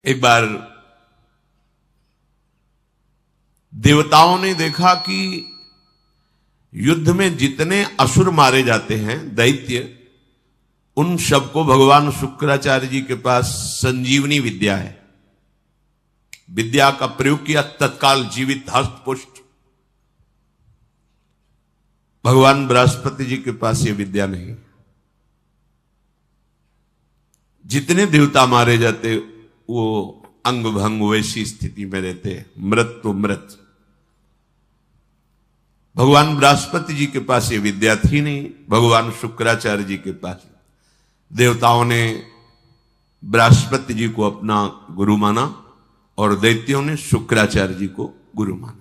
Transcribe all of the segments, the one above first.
एक बार देवताओं ने देखा कि युद्ध में जितने असुर मारे जाते हैं, दैत्य, उन सबको भगवान शुक्राचार्य जी के पास संजीवनी विद्या है। विद्या का प्रयोग किया, तत्काल जीवित हस्त पुष्ट। भगवान बृहस्पति जी के पास ये विद्या नहीं। जितने देवता मारे जाते वो अंग भंग वैसी स्थिति में रहते, मृत तो मृत। भगवान बृहस्पति जी के पास ये विद्या थी नहीं, भगवान शुक्राचार्य जी के पास। देवताओं ने बृहस्पति जी को अपना गुरु माना और दैत्यों ने शुक्राचार्य जी को गुरु माना।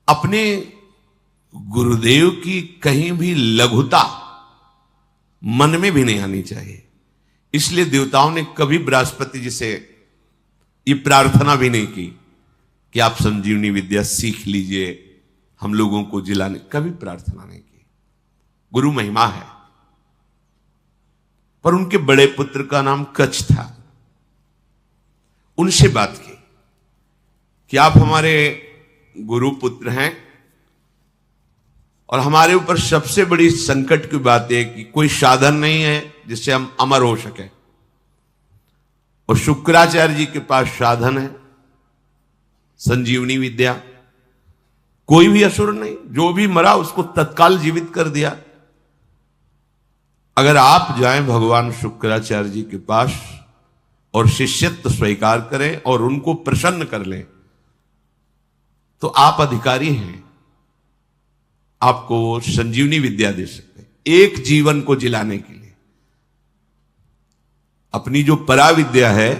अपने गुरुदेव की कहीं भी लघुता मन में भी नहीं आनी चाहिए। इसलिए देवताओं ने कभी बृहस्पति जी से ये प्रार्थना भी नहीं की कि आप संजीवनी विद्या सीख लीजिए, हम लोगों को जिलाने, कभी प्रार्थना नहीं की। गुरु महिमा है। पर उनके बड़े पुत्र का नाम कच्छ था। उनसे बात की कि आप हमारे गुरु पुत्र हैं और हमारे ऊपर सबसे बड़ी संकट की बात है कि कोई साधन नहीं है जिससे हम अमर हो सके। और शुक्राचार्य जी के पास साधन है, संजीवनी विद्या। कोई भी असुर नहीं, जो भी मरा उसको तत्काल जीवित कर दिया। अगर आप जाएं भगवान शुक्राचार्य जी के पास और शिष्यत्व स्वीकार करें और उनको प्रसन्न कर लें तो आप अधिकारी हैं, आपको वो संजीवनी विद्या दे सकते हैं, एक जीवन को जिलाने के लिए। अपनी जो पराविद्या है,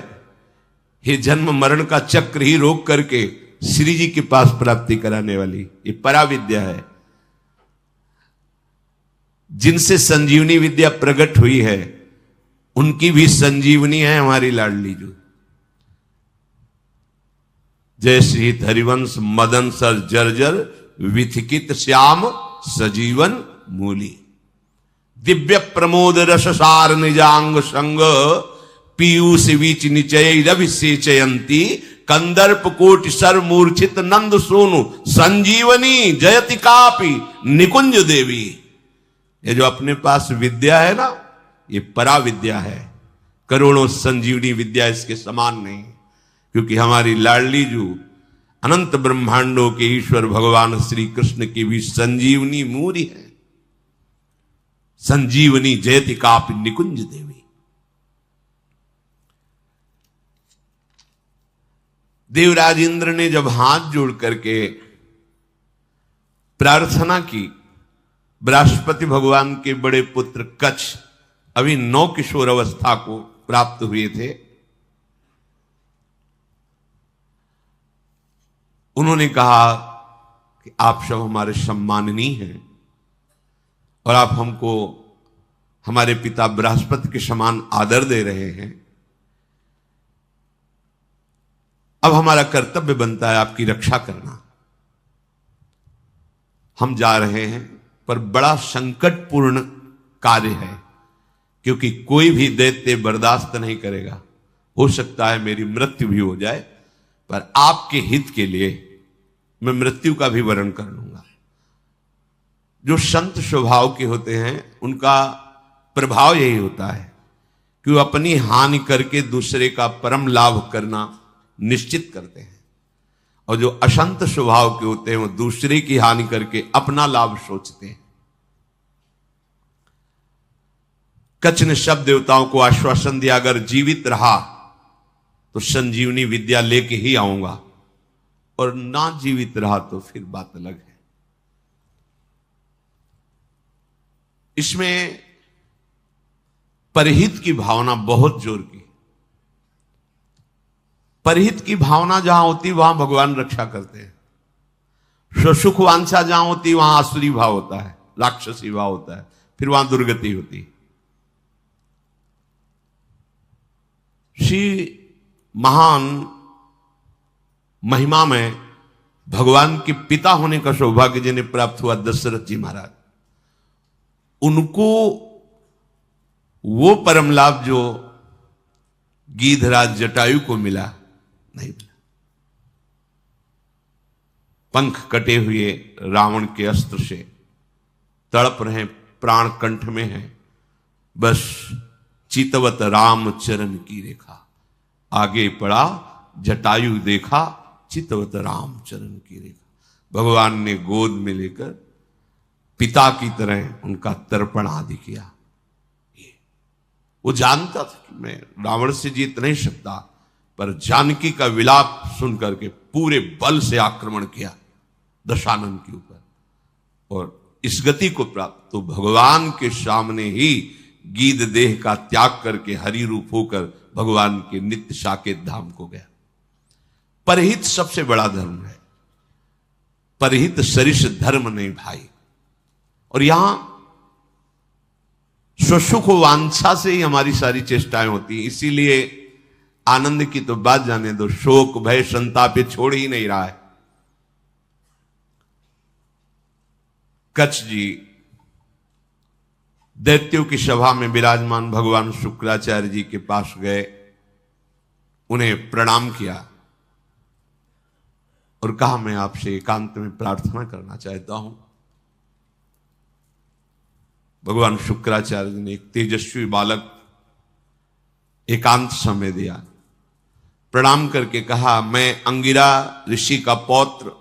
ये जन्म मरण का चक्र ही रोक करके श्री जी के पास प्राप्ति कराने वाली ये पराविद्या है। जिनसे संजीवनी विद्या प्रकट हुई है उनकी भी संजीवनी है हमारी लाडली जो। जय श्री हरिवंश मदन सर जर्जर विथिकित श्याम सजीवन मूली। दिव्य प्रमोद रससार निजांग संग पीयूष बीच निचय रविसेचयंती कंदर्प कोटि सर मूर्छित नंद सोनु संजीवनी जयति कापी निकुंज देवी। ये जो अपने पास विद्या है ना, ये परा विद्या है। करोड़ों संजीवनी विद्या इसके समान नहीं, क्योंकि हमारी लाडली जो अनंत ब्रह्मांडों के ईश्वर भगवान श्री कृष्ण की भी संजीवनी मूरी है। संजीवनी जयति कापि निकुंज देवी। देवराज इंद्र ने जब हाथ जोड़ करके प्रार्थना की, बृहस्पति भगवान के बड़े पुत्र कच्छ अभी 9 किशोर अवस्था को प्राप्त हुए थे। उन्होंने कहा कि आप सब हमारे सम्माननीय हैं और आप हमको हमारे पिता बृहस्पति के समान आदर दे रहे हैं। अब हमारा कर्तव्य बनता है आपकी रक्षा करना। हम जा रहे हैं, पर बड़ा संकटपूर्ण कार्य है, क्योंकि कोई भी दैत्य बर्दाश्त नहीं करेगा। हो सकता है मेरी मृत्यु भी हो जाए, पर आपके हित के लिए मैं मृत्यु का भी वरण कर लूंगा। जो संत स्वभाव के होते हैं उनका प्रभाव यही होता है कि वो अपनी हानि करके दूसरे का परम लाभ करना निश्चित करते हैं, और जो असंत स्वभाव के होते हैं वो दूसरे की हानि करके अपना लाभ सोचते हैं। कच्छ ने सब देवताओं को आश्वासन दिया, अगर जीवित रहा तो संजीवनी विद्या लेके ही आऊंगा, और ना जीवित रहा तो फिर बात अलग है। इसमें परहित की भावना बहुत जोर की। परहित की भावना जहां होती वहां भगवान रक्षा करते हैं। सुख वांछा जहां होती वहां आसुरी भाव होता है, राक्षसी भाव होता है, फिर वहां दुर्गति होती है। श्री महान महिमा में भगवान के पिता होने का सौभाग्य जिन्हें प्राप्त हुआ, दशरथ जी महाराज, उनको वो परम लाभ जो गीधराज जटायु को मिला? नहीं मिला। पंख कटे हुए रावण के अस्त्र से तड़प रहे, प्राण कंठ में है, बस चितवत राम चरण की रेखा। आगे पड़ा जटायु देखा, चितवत राम चरण की रेखा। भगवान ने गोद में लेकर पिता की तरह उनका तर्पण आदि किया। वो जानता था कि मैं रावण से जीत नहीं सकता, पर जानकी का विलाप सुन करके पूरे बल से आक्रमण किया दशानन के ऊपर, और इस गति को प्राप्त तो भगवान के सामने ही गीध देह का त्याग करके हरि रूप होकर भगवान के नित्य साकेत धाम को गया। परहित सबसे बड़ा धर्म है, परहित सरिष धर्म नहीं भाई। और यहां स्वसुख वांछा से ही हमारी सारी चेष्टाएं होती हैं, इसीलिए आनंद की तो बात जाने दो, शोक भय संताप ये छोड़ ही नहीं रहा है। कच्छ जी दैत्यों की सभा में विराजमान भगवान शुक्राचार्य जी के पास गए, उन्हें प्रणाम किया और कहा मैं आपसे एकांत में प्रार्थना करना चाहता हूं। भगवान शुक्राचार्य ने एक तेजस्वी बालक एकांत समय दिया, प्रणाम करके कहा मैं अंगिरा ऋषि का पौत्र,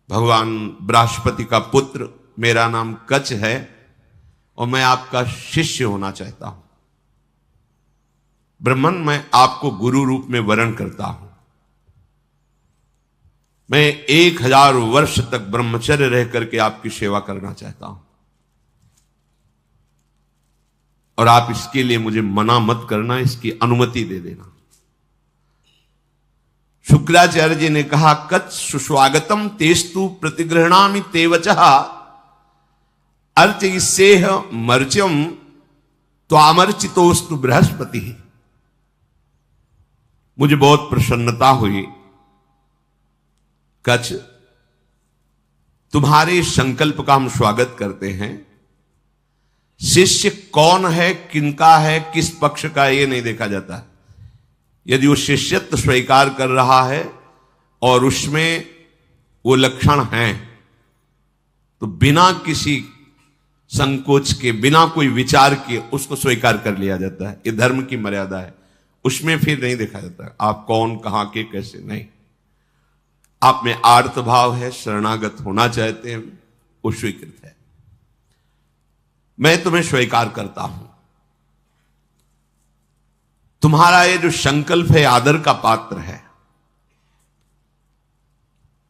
भगवान बृहस्पति का पुत्र, मेरा नाम कच्छ है और मैं आपका शिष्य होना चाहता हूं। ब्रह्मन, मैं आपको गुरु रूप में वरण करता हूं। मैं 1000 वर्ष तक ब्रह्मचर्य रह करके आपकी सेवा करना चाहता हूं, और आप इसके लिए मुझे मना मत करना, इसकी अनुमति दे देना। शुक्राचार्य जी ने कहा कच्छ सुस्वागतम तेस्तु प्रतिगृहणामि ते वचः अर्चयिष्येह मर्च्यम त्वामर्चितोस्तु बृहस्पति। मुझे बहुत प्रसन्नता हुई कच्छ, तुम्हारे संकल्प का हम स्वागत करते हैं। शिष्य कौन है, किनका है, किस पक्ष का, यह नहीं देखा जाता। यदि वो शिष्यत्व स्वीकार कर रहा है और उसमें वो लक्षण हैं, तो बिना किसी संकोच के, बिना कोई विचार के उसको स्वीकार कर लिया जाता है। ये धर्म की मर्यादा है, उसमें फिर नहीं देखा जाता आप कौन, कहां के, कैसे, नहीं। आप में आर्त भाव है, शरणागत होना चाहते हैं, वो स्वीकृत है। मैं तुम्हें स्वीकार करता हूं। तुम्हारा ये जो संकल्प है आदर का पात्र है।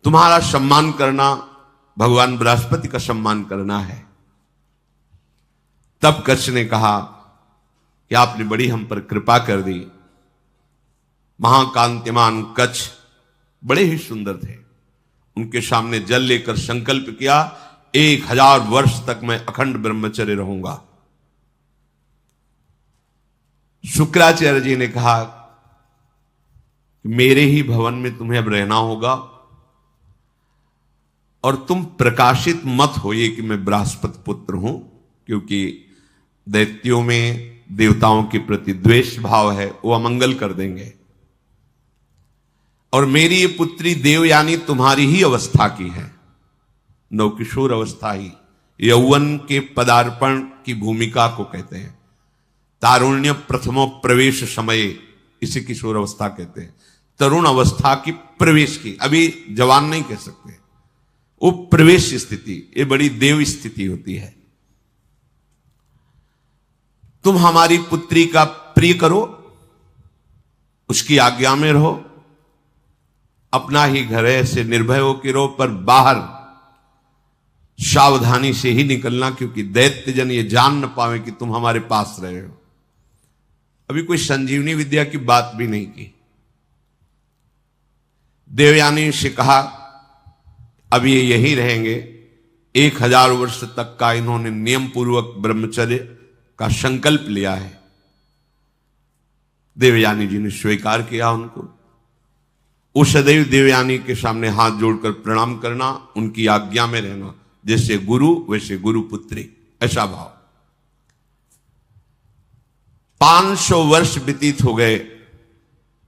तुम्हारा सम्मान करना भगवान बृहस्पति का सम्मान करना है। तब कच्छ ने कहा कि आपने बड़ी हम पर कृपा कर दी। महाकांतिमान कच्छ बड़े ही सुंदर थे। उनके सामने जल लेकर संकल्प किया 1000 वर्ष तक मैं अखंड ब्रह्मचर्य रहूंगा। शुक्राचार्य जी ने कहा मेरे ही भवन में तुम्हें अब रहना होगा, और तुम प्रकाशित मत होइए कि मैं बृहस्पति पुत्र हूं, क्योंकि दैत्यों में देवताओं के प्रति द्वेष भाव है, वो अमंगल कर देंगे। और मेरी ये पुत्री देवयानी तुम्हारी ही अवस्था की है, नवकिशोर अवस्था ही, यौवन के पदार्पण की भूमिका को कहते हैं। तारुण्य प्रथमो प्रवेश समय, इसे किशोर अवस्था कहते हैं। तरुण अवस्था की प्रवेश की, अभी जवान नहीं कह सकते, वो प्रवेश स्थिति, ये बड़ी देव स्थिति होती है। तुम हमारी पुत्री का प्रिय करो, उसकी आज्ञा में रहो, अपना ही घर है, ऐसे निर्भय हो कि रहो, पर बाहर सावधानी से ही निकलना, क्योंकि दैत्य जन ये जान न पावे कि तुम हमारे पास रहे हो। अभी कोई संजीवनी विद्या की बात भी नहीं की। देवयानी से कहा अब ये यही रहेंगे। 1000 वर्ष तक का इन्होंने नियम पूर्वक ब्रह्मचर्य का संकल्प लिया है। देवयानी जी ने स्वीकार किया उनको। वो सदैव देवयानी के सामने हाथ जोड़कर प्रणाम करना, उनकी आज्ञा में रहना, जैसे गुरु वैसे गुरु पुत्री, ऐसा भाव। 500 वर्ष व्यतीत हो गए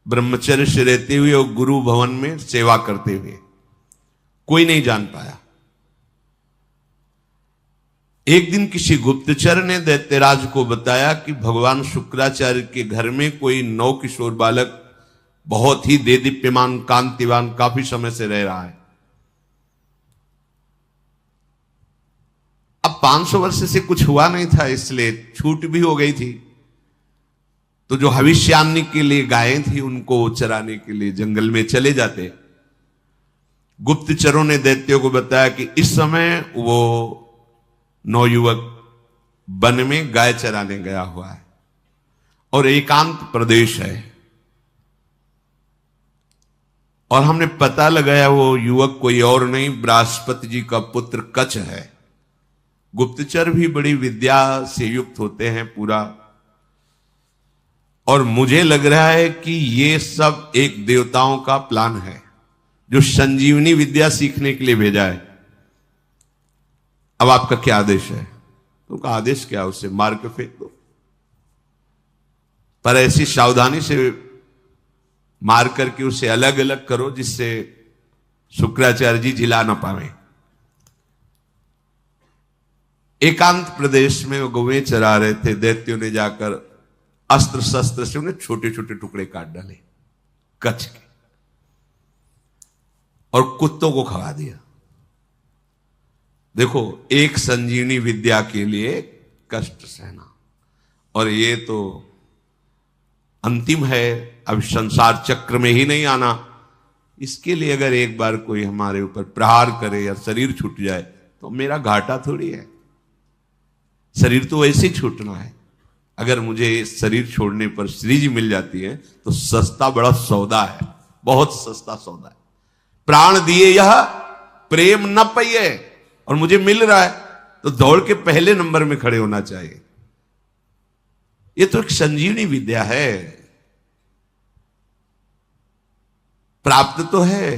ब्रह्मचर्य से रहते हुए और गुरु भवन में सेवा करते हुए, कोई नहीं जान पाया। एक दिन किसी गुप्तचर ने दैत्यराज को बताया कि भगवान शुक्राचार्य के घर में कोई नौ किशोर बालक बहुत ही देदीप्यमान कांतिवान काफी समय से रह रहा है। अब 500 वर्ष से कुछ हुआ नहीं था, इसलिए छूट भी हो गई थी। तो जो भविष्यान्नी के लिए गायें थी उनको चराने के लिए जंगल में चले जाते। गुप्तचरों ने दैत्यों को बताया कि इस समय वो नौयुवक वन में गाय चराने गया हुआ है और एकांत प्रदेश है, और हमने पता लगाया वो युवक कोई और नहीं बृहस्पति जी का पुत्र कच है। गुप्तचर भी बड़ी विद्या से युक्त होते हैं पूरा, और मुझे लग रहा है कि ये सब एक देवताओं का प्लान है जो संजीवनी विद्या सीखने के लिए भेजा है। अब आपका क्या आदेश है? तो उनका आदेश क्या? उसे मार के फेंक दो, पर ऐसी सावधानी से मार करके उसे अलग अलग करो जिससे शुक्राचार्य जी जिला ना पावे। एकांत प्रदेश में वो गौएं चरा रहे थे। दैत्यों ने जाकर अस्त्र शस्त्र से उन्हें छोटे छोटे टुकड़े काट डाले कच्छ के और कुत्तों को खवा दिया। देखो, एक संजीवनी विद्या के लिए कष्ट सहना, और ये तो अंतिम है, अब संसार चक्र में ही नहीं आना। इसके लिए अगर एक बार कोई हमारे ऊपर प्रहार करे या शरीर छूट जाए तो मेरा घाटा थोड़ी है। शरीर तो वैसे ही छूटना है। अगर मुझे शरीर छोड़ने पर श्री जी मिल जाती है तो सस्ता बड़ा सौदा है, बहुत सस्ता सौदा है। प्राण दिए यह प्रेम न पाइए, और मुझे मिल रहा है तो दौड़ के पहले नंबर में खड़े होना चाहिए। ये तो एक संजीवनी विद्या है, प्राप्त तो है।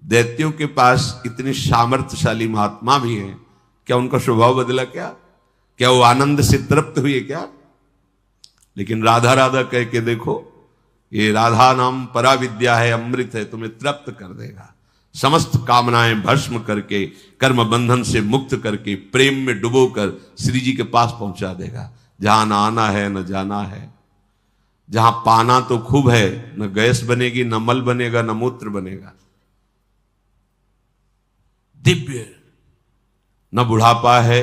दैत्यों के पास इतने सामर्थ्यशाली महात्मा भी हैं, क्या उनका स्वभाव बदला? क्या वो आनंद से तृप्त हुए क्या? लेकिन राधा राधा कह के देखो, ये राधा नाम परा विद्या है, अमृत है, तुम्हें तृप्त कर देगा। समस्त कामनाएं भस्म करके, कर्म बंधन से मुक्त करके, प्रेम में डुबोकर श्री जी के पास पहुंचा देगा। जहां न आना है न जाना है, जहां पाना तो खूब है, न गैस बनेगी, न मल बनेगा, न मूत्र बनेगा। दिव्य, न बुढ़ापा है,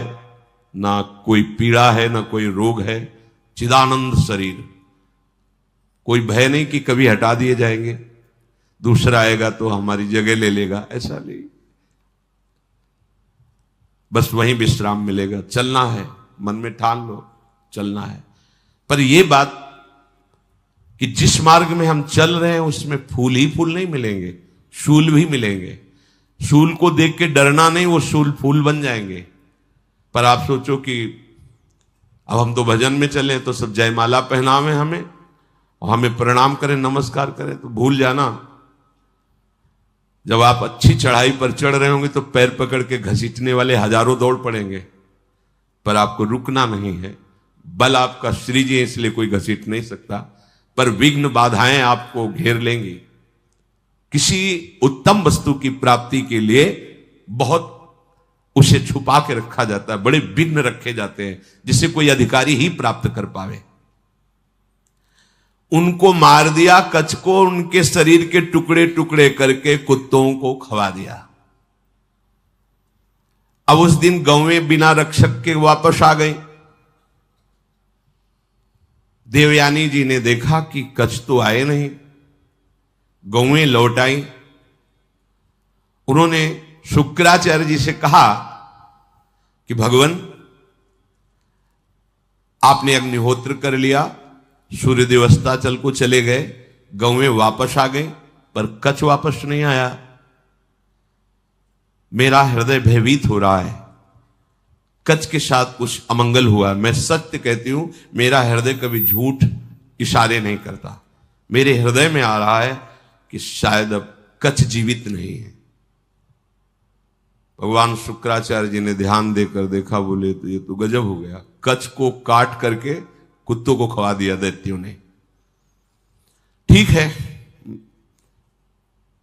ना कोई पीड़ा है, ना कोई रोग है, चिदानंद शरीर। कोई भय नहीं कि कभी हटा दिए जाएंगे, दूसरा आएगा तो हमारी जगह ले लेगा, ऐसा नहीं। बस वहीं विश्राम मिलेगा। चलना है, मन में ठान लो, चलना है। पर यह बात कि जिस मार्ग में हम चल रहे हैं उसमें फूल ही फूल नहीं मिलेंगे, शूल भी मिलेंगे। शूल को देख के डरना नहीं, वो शूल फूल बन जाएंगे। पर आप सोचो कि अब हम तो भजन में चले तो सब जयमाला पहनावे हमें, और हमें प्रणाम करें, नमस्कार करें, तो भूल जाना जब आप अच्छी चढ़ाई पर चढ़ रहे होंगे तो पैर पकड़ के घसीटने वाले हजारों दौड़ पड़ेंगे, पर आपको रुकना नहीं है। बल आपका श्री जी, इसलिए कोई घसीट नहीं सकता, पर विघ्न बाधाएं आपको घेर लेंगी। किसी उत्तम वस्तु की प्राप्ति के लिए बहुत उसे छुपा के रखा जाता है, बड़े विघ्न रखे जाते हैं जिसे कोई अधिकारी ही प्राप्त कर पावे। उनको मार दिया कच्छ को, उनके शरीर के टुकड़े टुकड़े करके कुत्तों को खवा दिया। अब उस दिन गौएं बिना रक्षक के वापस आ गई। देवयानी जी ने देखा कि कच्छ तो आए नहीं, गौएं लौट आई। उन्होंने शुक्राचार्य जी से कहा कि भगवान, आपने अग्निहोत्र कर लिया, सूर्यदेव अस्ताचल को चले गए, गौएं वापस आ गई, पर कच्छ वापस नहीं आया। मेरा हृदय भयभीत हो रहा है, कच्छ के साथ कुछ अमंगल हुआ। मैं सत्य कहती हूं, मेरा हृदय कभी झूठ इशारे नहीं करता। मेरे हृदय में आ रहा है कि शायद अब कच्छ जीवित नहीं है। भगवान शुक्राचार्य जी ने ध्यान देकर देखा, बोले तो ये तो गजब हो गया। कच्छ को काट करके कुत्तों को खवा दिया दैत्यों ने। ठीक है,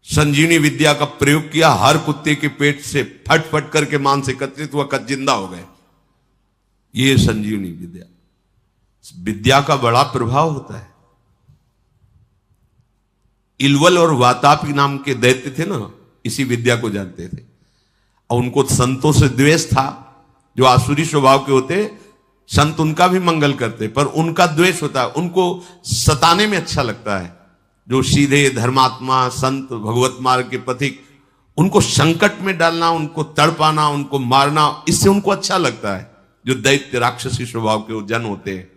संजीवनी विद्या का प्रयोग किया, हर कुत्ते के पेट से फट फट करके मांस एकत्रित हुआ, जिंदा हो गए। ये संजीवनी विद्या, विद्या का बड़ा प्रभाव होता है। इलवल और वातापी नाम के दैत्य थे ना, इसी विद्या को जानते थे, और उनको संतों से द्वेष था। जो आसुरी स्वभाव के होते, संत उनका भी मंगल करते, पर उनका द्वेष होता है, उनको सताने में अच्छा लगता है। जो सीधे धर्मात्मा संत भगवत मार्ग के पथिक, उनको संकट में डालना, उनको तड़पाना, उनको मारना, इससे उनको अच्छा लगता है। जो दैत्य राक्षसी स्वभाव के जन होते हैं,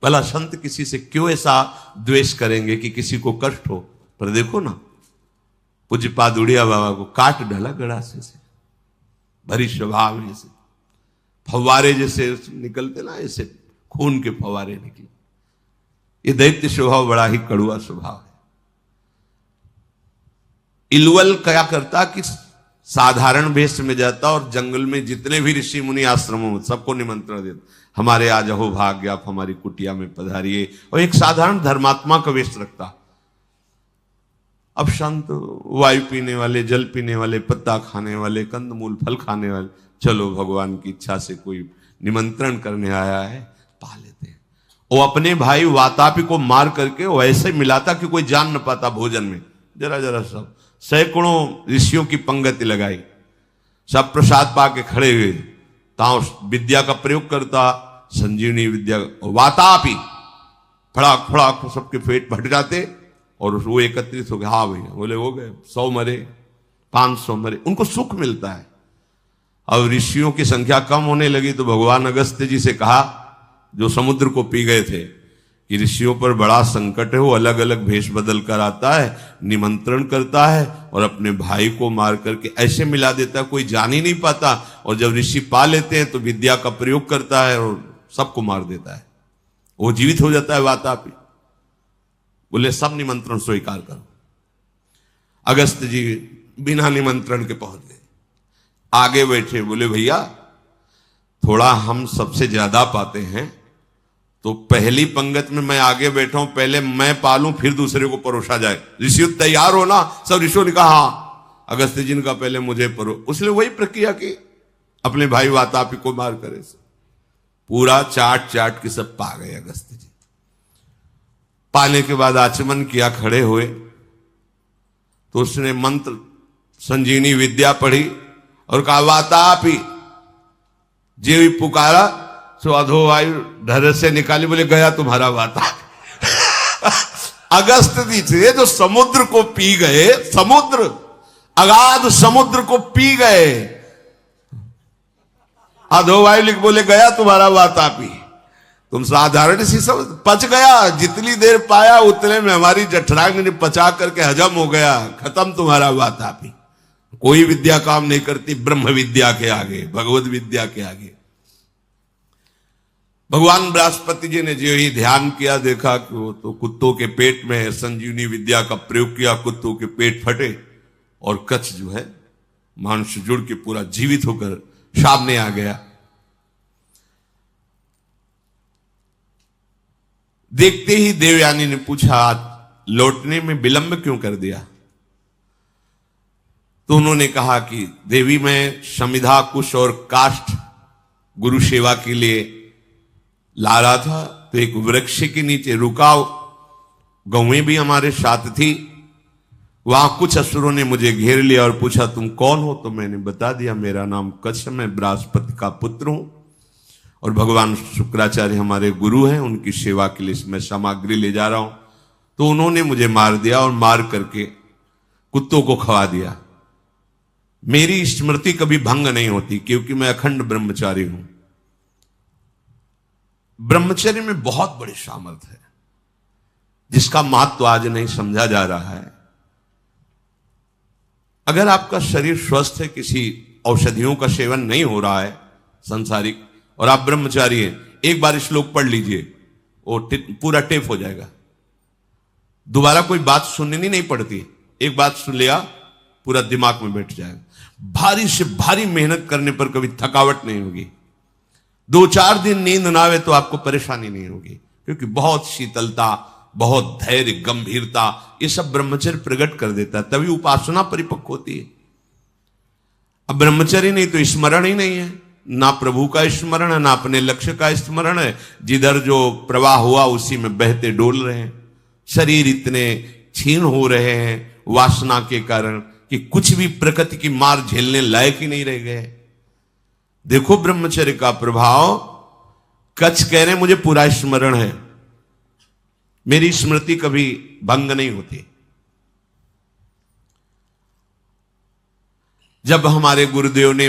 भला संत किसी से क्यों ऐसा द्वेष करेंगे कि किसी को कष्ट हो। पर देखो ना, पूज्यपाद उड़िया बाबा को काट डाला गड़ासे से, भरी स्वभाव जैसे फव्वारे जैसे निकलते ना, ऐसे खून के फव्वारे निकले। ये दैत्य स्वभाव बड़ा ही कड़ुआ स्वभाव है। इलवल क्या करता कि साधारण वेश में जाता और जंगल में जितने भी ऋषि मुनि आश्रमों में सबको निमंत्रण देता, हमारे आज अहो भाग्य, आप हमारी कुटिया में पधारिए, और एक साधारण धर्मात्मा का वेश रखता। अब संत वायु पीने वाले, जल पीने वाले, पत्ता खाने वाले, कंदमूल फल खाने वाले, चलो भगवान की इच्छा से कोई निमंत्रण करने आया है, पा लेते हैं। वो अपने भाई वातापी को मार करके वैसे मिलाता कि कोई जान न पाता भोजन में। जरा जरा सब सैकड़ों ऋषियों की पंगति लगाई, सब प्रसाद पा के खड़े हुए, ताओ विद्या का प्रयोग करता, संजीवनी विद्या। वातापी फड़ाक फड़ाक सबके पेट फट जाते, और वो एकत्रित हो गए। हाँ भैया, बोले हो गए, 100 मरे, 500 मरे, उनको सुख मिलता है। अब ऋषियों की संख्या कम होने लगी तो भगवान अगस्त्य जी से कहा, जो समुद्र को पी गए थे, कि ऋषियों पर बड़ा संकट है, वो अलग अलग भेष बदल कर आता है, निमंत्रण करता है, और अपने भाई को मार करके ऐसे मिला देता है कोई जान ही नहीं पाता, और जब ऋषि पा लेते हैं तो विद्या का प्रयोग करता है और सबको मार देता है, वो जीवित हो जाता है वातापी। बोले सब निमंत्रण स्वीकार करो। अगस्त्य जी बिना निमंत्रण के पहुंच गए, आगे बैठे। बोले भैया, थोड़ा हम सबसे ज्यादा पाते हैं, तो पहली पंगत में मैं आगे बैठा हूं, पहले मैं पालूं, फिर दूसरे को परोसा जाए। ऋषि तैयार हो ना? सब ऋषियों ने कहा हाँ। अगस्त्य जी ने कहा पहले मुझे परो। उसने वही प्रक्रिया की, अपने भाई वातापी को मार करे, पूरा चाट चाट के सब पा गए अगस्त्य जी। पाने के बाद आचमन किया, खड़े हुए, तो उसने मंत्र संजीवनी विद्या पढ़ी और कहा वातापी, जे भी पुकारा सो अधो वायु ढर से निकाली। बोले गया तुम्हारा वातापी। अगस्त्य जी थे जो समुद्र को पी गए, समुद्र, अगाध समुद्र को पी गए। अधो वायु लिख, बोले गया तुम्हारा वातापी। तुम साधारण सी सब पच गया, जितनी देर पाया उतने में हमारी जठराग्नि ने पचा करके हजम हो गया, खत्म तुम्हारा वातापी। कोई विद्या काम नहीं करती ब्रह्म विद्या के आगे, भगवत विद्या के आगे। भगवान बृहस्पति जी ने जो ही ध्यान किया, देखा कि वो तो कुत्तों के पेट में है, संजीवनी विद्या का प्रयोग किया, कुत्तों के पेट फटे और कच्छ जो है मांस जुड़ के पूरा जीवित होकर सामने आ गया। देखते ही देवयानी ने पूछा, लौटने में विलंब क्यों कर दिया? तो उन्होंने कहा कि देवी, मैं समिधा, कुश और काष्ठ गुरु सेवा के लिए ला रहा था, तो एक वृक्ष के नीचे रुका, गौएं भी हमारे साथ थी। वहां कुछ असुरों ने मुझे घेर लिया और पूछा तुम कौन हो? तो मैंने बता दिया, मेरा नाम कच्छ, मैं बृहस्पति का पुत्र हूं और भगवान शुक्राचार्य हमारे गुरु हैं, उनकी सेवा के लिए मैं सामग्री ले जा रहा हूं। तो उन्होंने मुझे मार दिया और मार करके कुत्तों को खवा दिया। मेरी स्मृति कभी भंग नहीं होती, क्योंकि मैं अखंड ब्रह्मचारी हूं। ब्रह्मचर्य में बहुत बड़ी सामर्थ्य है, जिसका महत्व आज नहीं समझा जा रहा है। अगर आपका शरीर स्वस्थ है, किसी औषधियों का सेवन नहीं हो रहा है संसारिक, और आप ब्रह्मचारी हैं, एक बार श्लोक पढ़ लीजिए, वो पूरा टेप हो जाएगा। दोबारा कोई बात सुननी नहीं पड़ती, एक बात सुन लिया पूरा दिमाग में बैठ जाएगा। भारी से भारी मेहनत करने पर कभी थकावट नहीं होगी। 2-4 दिन नींद ना आवे तो आपको परेशानी नहीं होगी, क्योंकि बहुत शीतलता, बहुत धैर्य, गंभीरता, ये सब ब्रह्मचर्य प्रकट कर देता है, तभी उपासना परिपक्व होती है। अब ब्रह्मचर्य नहीं तो स्मरण ही नहीं है, ना प्रभु का स्मरण है, ना अपने लक्ष्य का स्मरण है, जिधर जो प्रवाह हुआ उसी में बहते डोल रहे हैं। शरीर इतने क्षीण हो रहे हैं वासना के कारण कि कुछ भी प्रकृति की मार झेलने लायक ही नहीं रह गए। देखो ब्रह्मचर्य का प्रभाव। कच्छ कह रहे मुझे पूरा स्मरण है, मेरी स्मृति कभी भंग नहीं होती। जब हमारे गुरुदेव ने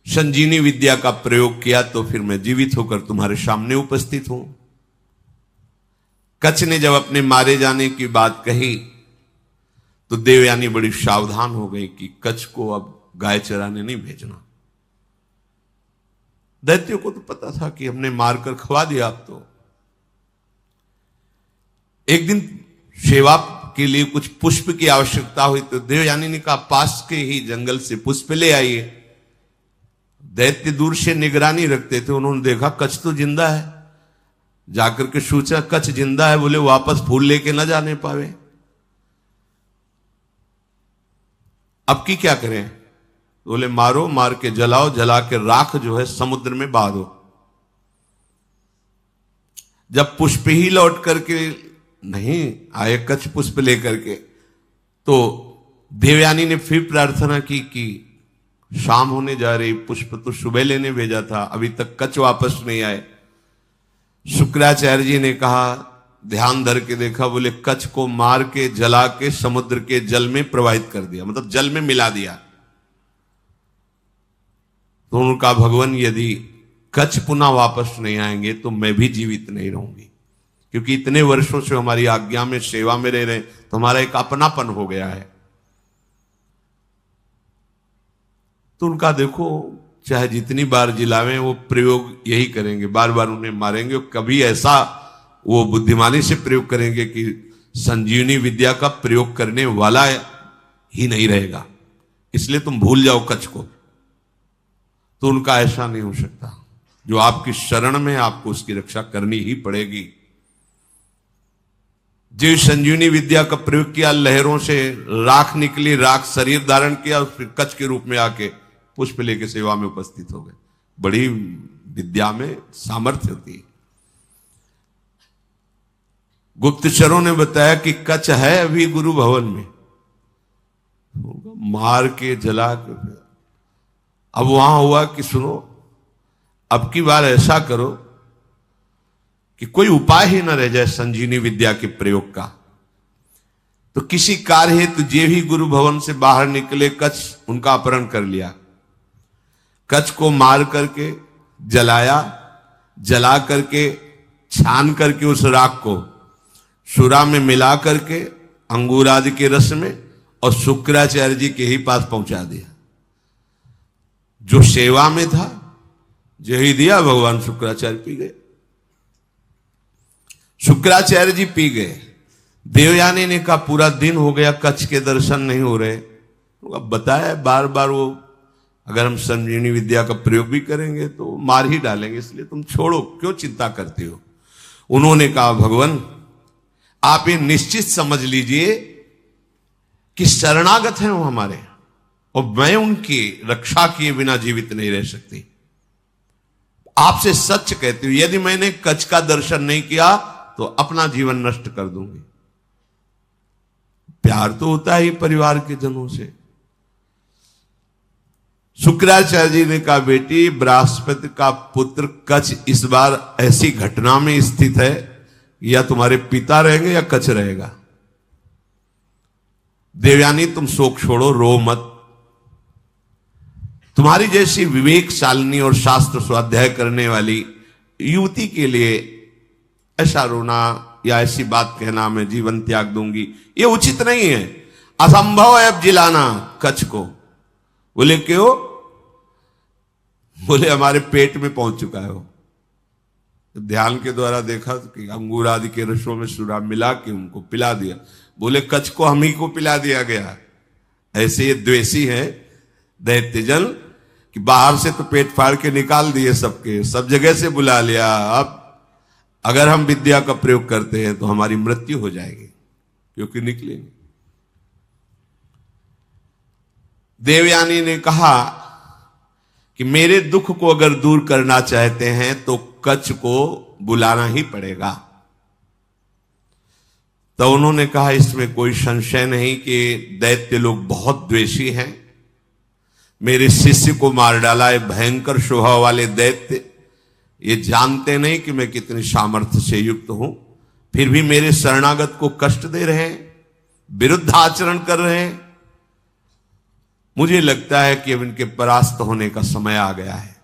संजीवनी विद्या का प्रयोग किया तो फिर मैं जीवित होकर तुम्हारे सामने उपस्थित हूं। कच्छ ने जब अपने मारे जाने की बात कही तो देवयानी बड़ी सावधान हो गई कि कच्छ को अब गाय चराने नहीं भेजना। दैत्यों को तो पता था कि हमने मारकर खवा दिया। अब तो एक दिन सेवा के लिए कुछ पुष्प की आवश्यकता हुई तो देवयानी ने कहा पास के ही जंगल से पुष्प ले आइए। दैत्य दूर से निगरानी रखते थे, उन्होंने देखा कच्छ तो जिंदा है, जाकर के सोचा कच्छ जिंदा है, बोले वापस फूल लेके न जाने पावे, अब की क्या करें? बोले मारो, मार के जलाओ, जला के राख जो है समुद्र में बहा दो। जब पुष्प ही लौट करके नहीं आए कच्छ पुष्प लेकर के, तो देवयानी ने फिर प्रार्थना की कि शाम होने जा रही, पुष्प तो सुबह लेने भेजा था, अभी तक कच्छ वापस नहीं आए। शुक्राचार्य जी ने कहा, ध्यान धर के देखा, बोले कच्छ को मार के जला के समुद्र के जल में प्रवाहित कर दिया, मतलब जल में मिला दिया। तो उनका भगवान यदि कच्छ पुनः वापस नहीं आएंगे तो मैं भी जीवित नहीं रहूंगी, क्योंकि इतने वर्षों से हमारी आज्ञा में सेवा में रह रहे तो हमारा एक अपनापन हो गया है। तो उनका देखो चाहे जितनी बार जिलावें वो प्रयोग यही करेंगे, बार बार उन्हें मारेंगे। कभी ऐसा वो बुद्धिमानी से प्रयोग करेंगे कि संजीवनी विद्या का प्रयोग करने वाला ही नहीं रहेगा, इसलिए तुम भूल जाओ कच्छ को। तो उनका ऐसा नहीं हो सकता, जो आपकी शरण में आपको उसकी रक्षा करनी ही पड़ेगी। जो संजीवनी विद्या का प्रयोग किया, लहरों से राख निकली, राख शरीर धारण किया, फिर कच्छ के रूप में आके पुष्प लेके सेवा में उपस्थित हो गए। बड़ी विद्या में सामर्थ्य होती है। गुप्तचरों ने बताया कि कच्छ है अभी गुरु भवन में, मार के जला के। अब वहां हुआ कि सुनो, अब की बार ऐसा करो कि कोई उपाय ही न रह जाए संजीवनी विद्या के प्रयोग का। तो किसी कार्य हेतु जे भी गुरु भवन से बाहर निकले, कच्छ उनका अपहरण कर लिया। कच्छ को मार करके जलाया, जला करके छान करके उस राख को सुरा में मिला करके अंगूर आदि के रस में और शुक्राचार्य जी के ही पास पहुंचा दिया। जो सेवा में था जो ही दिया, भगवान शुक्राचार्य पी गए। शुक्राचार्य जी पी गए। देवयानी ने कहा पूरा दिन हो गया कच्छ के दर्शन नहीं हो रहे। तो अब बताया बार बार, वो अगर हम संजीवनी विद्या का प्रयोग भी करेंगे तो मार ही डालेंगे, इसलिए तुम छोड़ो, क्यों चिंता करते हो। उन्होंने कहा भगवान आप ये निश्चित समझ लीजिए कि शरणागत हैं वो हमारे, और मैं उनकी रक्षा किए बिना जीवित नहीं रह सकती। आपसे सच कहती हूं, यदि मैंने कच्छ का दर्शन नहीं किया तो अपना जीवन नष्ट कर दूंगी। प्यार तो होता है परिवार के जनों से। शुक्राचार्य जी ने कहा बेटी, बृहस्पति का पुत्र कच्छ इस बार ऐसी घटना में स्थित है, या तुम्हारे पिता रहेंगे या कच्छ रहेगा। देवयानी तुम शोक छोड़ो, रो मत। तुम्हारी जैसी विवेकशालिनी और शास्त्र स्वाध्याय करने वाली युवती के लिए ऐसा रोना या ऐसी बात कहना मैं जीवन त्याग दूंगी, ये उचित नहीं है। असंभव है अब जिलाना कच्छ को। बोले क्यों? बोले हमारे पेट में पहुंच चुका है वो। ध्यान के द्वारा देखा कि अंगूर आदि के रसों में सुरा मिला के उनको पिला दिया। बोले कच्छ को हम ही को पिला दिया गया। ऐसे ये द्वेषी है दैत्यजन कि बाहर से तो पेट फाड़ के निकाल दिए सबके, सब जगह से बुला लिया, अब अगर हम विद्या का प्रयोग करते हैं तो हमारी मृत्यु हो जाएगी, क्योंकि निकलेंगे। देवयानी ने कहा कि मेरे दुख को अगर दूर करना चाहते हैं तो कच्छ को बुलाना ही पड़ेगा। तो उन्होंने कहा इसमें कोई संशय नहीं कि दैत्य लोग बहुत द्वेषी हैं, मेरे शिष्य को मार डाला है भयंकर स्वभाव वाले दैत्य, ये जानते नहीं कि मैं कितनी सामर्थ्य से युक्त हूं, फिर भी मेरे शरणागत को कष्ट दे रहे हैं, विरुद्ध आचरण कर रहे हैं। मुझे लगता है कि अब इनके परास्त होने का समय आ गया है।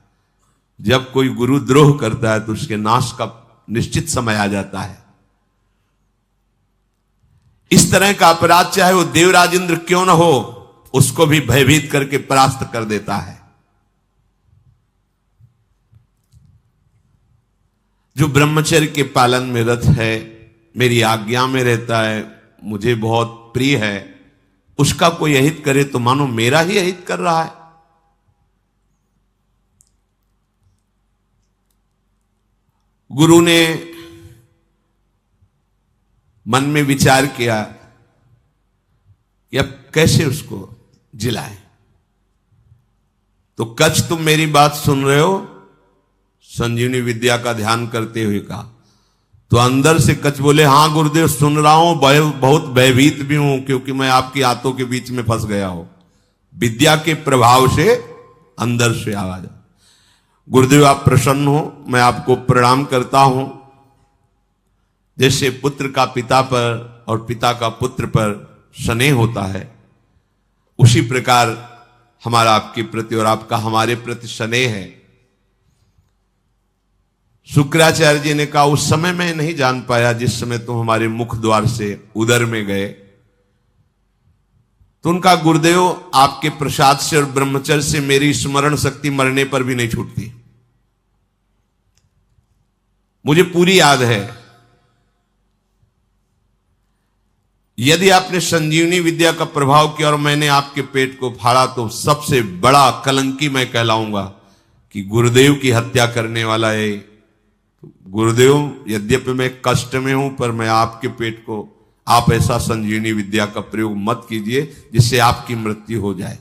जब कोई गुरु द्रोह करता है तो उसके नाश का निश्चित समय आ जाता है। इस तरह का अपराध चाहे वो देवराज इंद्र क्यों न हो, उसको भी भयभीत करके परास्त कर देता है। जो ब्रह्मचर्य के पालन में रत है, मेरी आज्ञा में रहता है, मुझे बहुत प्रिय है, उसका कोई अहित करे तो मानो मेरा ही अहित कर रहा है। गुरु ने मन में विचार किया कि अब कैसे उसको जिलाए। तो कच्छ तुम मेरी बात सुन रहे हो? संजीवनी विद्या का ध्यान करते हुए कहा। तो अंदर से कच्छ बोले, हां गुरुदेव सुन रहा हूं, बहुत भयभीत भी हूं, क्योंकि मैं आपकी आंतों के बीच में फंस गया हूं। विद्या के प्रभाव से अंदर से आवाज, गुरुदेव आप प्रसन्न हो, मैं आपको प्रणाम करता हूं। जैसे पुत्र का पिता पर और पिता का पुत्र पर स्नेह होता है, उसी प्रकार हमारा आपके प्रति और आपका हमारे प्रति स्नेह है। शुक्राचार्य जी ने कहा, उस समय मैं नहीं जान पाया जिस समय तुम हमारे मुख द्वार से उदर में गए। तो उनका गुरुदेव आपके प्रसाद से और ब्रह्मचर्य से मेरी स्मरण शक्ति मरने पर भी नहीं छूटती, मुझे पूरी याद है। यदि आपने संजीवनी विद्या का प्रभाव किया और मैंने आपके पेट को फाड़ा तो सबसे बड़ा कलंकी मैं कहलाऊंगा कि गुरुदेव की हत्या करने वाला है। गुरुदेव यद्यपि मैं कष्ट में हूं, पर मैं आपके पेट को, आप ऐसा संजीवनी विद्या का प्रयोग मत कीजिए जिससे आपकी मृत्यु हो जाए।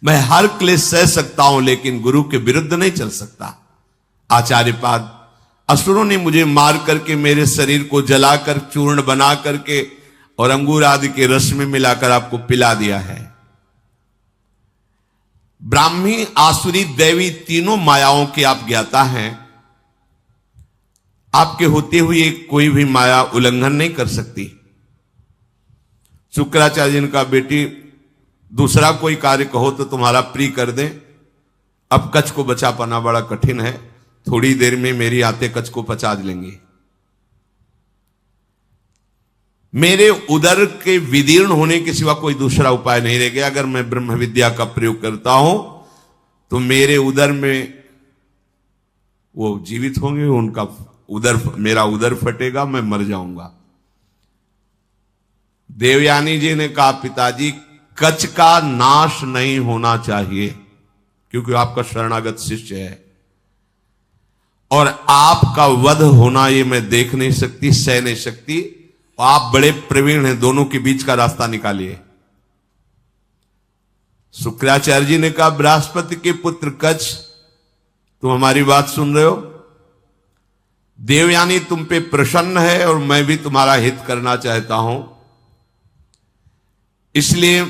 मैं हर क्लेश सह सकता हूं, लेकिन गुरु के विरुद्ध नहीं चल सकता। आचार्यपाद, असुरों ने मुझे मार करके मेरे शरीर को जलाकर चूर्ण बना करके और अंगूर आदि के रस में मिलाकर आपको पिला दिया है। ब्राह्मी, आसुरी, दैवी तीनों मायाओं के आप ज्ञाता हैं। आपके होते हुए कोई भी माया उल्लंघन नहीं कर सकती। शुक्राचार्य जी का बेटी, दूसरा कोई कार्य कहो तो तुम्हारा प्रिय कर दें। अब कच्छ को बचा पाना बड़ा कठिन है, थोड़ी देर में मेरी आते कच्छ को पचा लेंगे। मेरे उदर के विदीर्ण होने के सिवा कोई दूसरा उपाय नहीं रह गया। अगर मैं ब्रह्म विद्या का प्रयोग करता हूं तो मेरे उदर में वो जीवित होंगे, उनका उदर, मेरा उदर फटेगा, मैं मर जाऊंगा। देवयानी जी ने कहा, पिताजी कच्छ का नाश नहीं होना चाहिए, क्योंकि आपका शरणागत शिष्य है और आपका वध होना ये मैं देख नहीं सकती, सह नहीं सकती। आप बड़े प्रवीण हैं, दोनों के बीच का रास्ता निकालिए। शुक्राचार्य जी ने कहा, बृहस्पति के पुत्र कच्छ, तुम हमारी बात सुन रहे हो? देवयानी तुम पे प्रसन्न है और मैं भी तुम्हारा हित करना चाहता हूं, इसलिए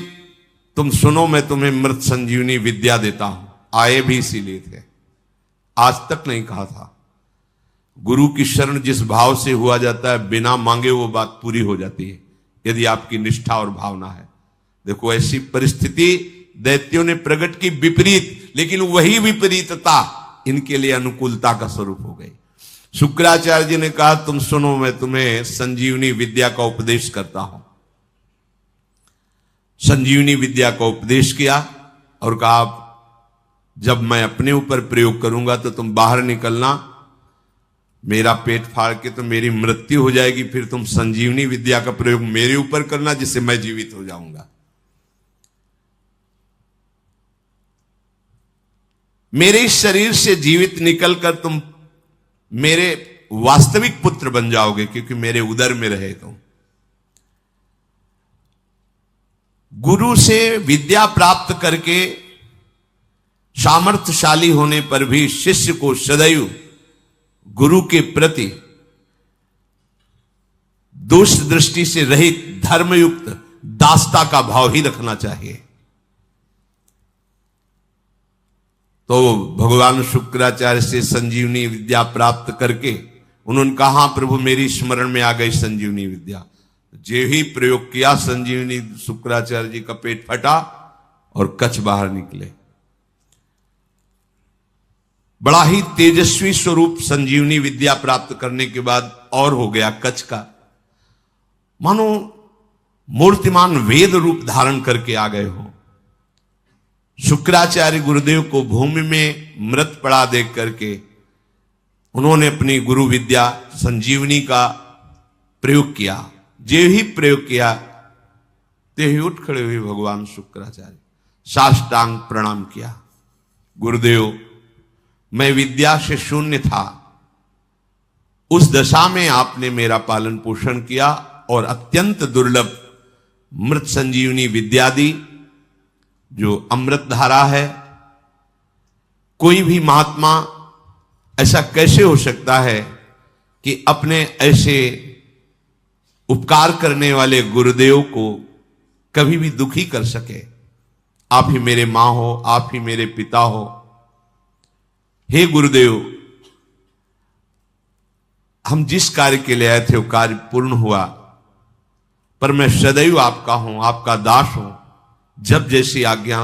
तुम सुनो, मैं तुम्हें मृत संजीवनी विद्या देता हूं। आए भी इसीलिए थे, आज तक नहीं कहा था। गुरु की शरण जिस भाव से हुआ जाता है, बिना मांगे वो बात पूरी हो जाती है, यदि आपकी निष्ठा और भावना है। देखो ऐसी परिस्थिति दैत्यों ने प्रकट की विपरीत, लेकिन वही विपरीतता इनके लिए अनुकूलता का स्वरूप हो गई। शुक्राचार्य जी ने कहा, तुम सुनो, मैं तुम्हें संजीवनी विद्या का उपदेश करता हूं। संजीवनी विद्या का उपदेश किया और कहा, जब मैं अपने ऊपर प्रयोग करूंगा तो तुम बाहर निकलना, मेरा पेट फाड़ के तो मेरी मृत्यु हो जाएगी, फिर तुम संजीवनी विद्या का प्रयोग मेरे ऊपर करना जिससे मैं जीवित हो जाऊंगा। मेरे इस शरीर से जीवित निकलकर तुम मेरे वास्तविक पुत्र बन जाओगे, क्योंकि मेरे उदर में रहे तुम। गुरु से विद्या प्राप्त करके सामर्थ्यशाली होने पर भी शिष्य को सदैव गुरु के प्रति दोष दृष्टि से रहित धर्मयुक्त दासता का भाव ही रखना चाहिए। तो भगवान शुक्राचार्य से संजीवनी विद्या प्राप्त करके उन्होंने कहा, हाँ प्रभु मेरी स्मरण में आ गई संजीवनी विद्या। जे ही प्रयोग किया, संजीवनी शुक्राचार्य जी का पेट फटा और कच्छ बाहर निकले। बड़ा ही तेजस्वी स्वरूप संजीवनी विद्या प्राप्त करने के बाद और हो गया कच्छ का, मानो मूर्तिमान वेद रूप धारण करके आ गए हो। शुक्राचार्य गुरुदेव को भूमि में मृत पड़ा देख करके उन्होंने अपनी गुरु विद्या संजीवनी का प्रयोग किया। जे ही प्रयोग किया ते ही उठ खड़े हुए भगवान शुक्राचार्य, साष्टांग प्रणाम किया। गुरुदेव, मैं विद्या से शून्य था, उस दशा में आपने मेरा पालन पोषण किया और अत्यंत दुर्लभ मृत संजीवनी विद्या दी, जो अमृत धारा है। कोई भी महात्मा ऐसा कैसे हो सकता है कि अपने ऐसे उपकार करने वाले गुरुदेव को कभी भी दुखी कर सके। आप ही मेरे मां हो, आप ही मेरे पिता हो। हे गुरुदेव, हम जिस कार्य के लिए आए थे वो कार्य पूर्ण हुआ, पर मैं सदैव आपका हूं, आपका दास हूं। जब जैसी आज्ञा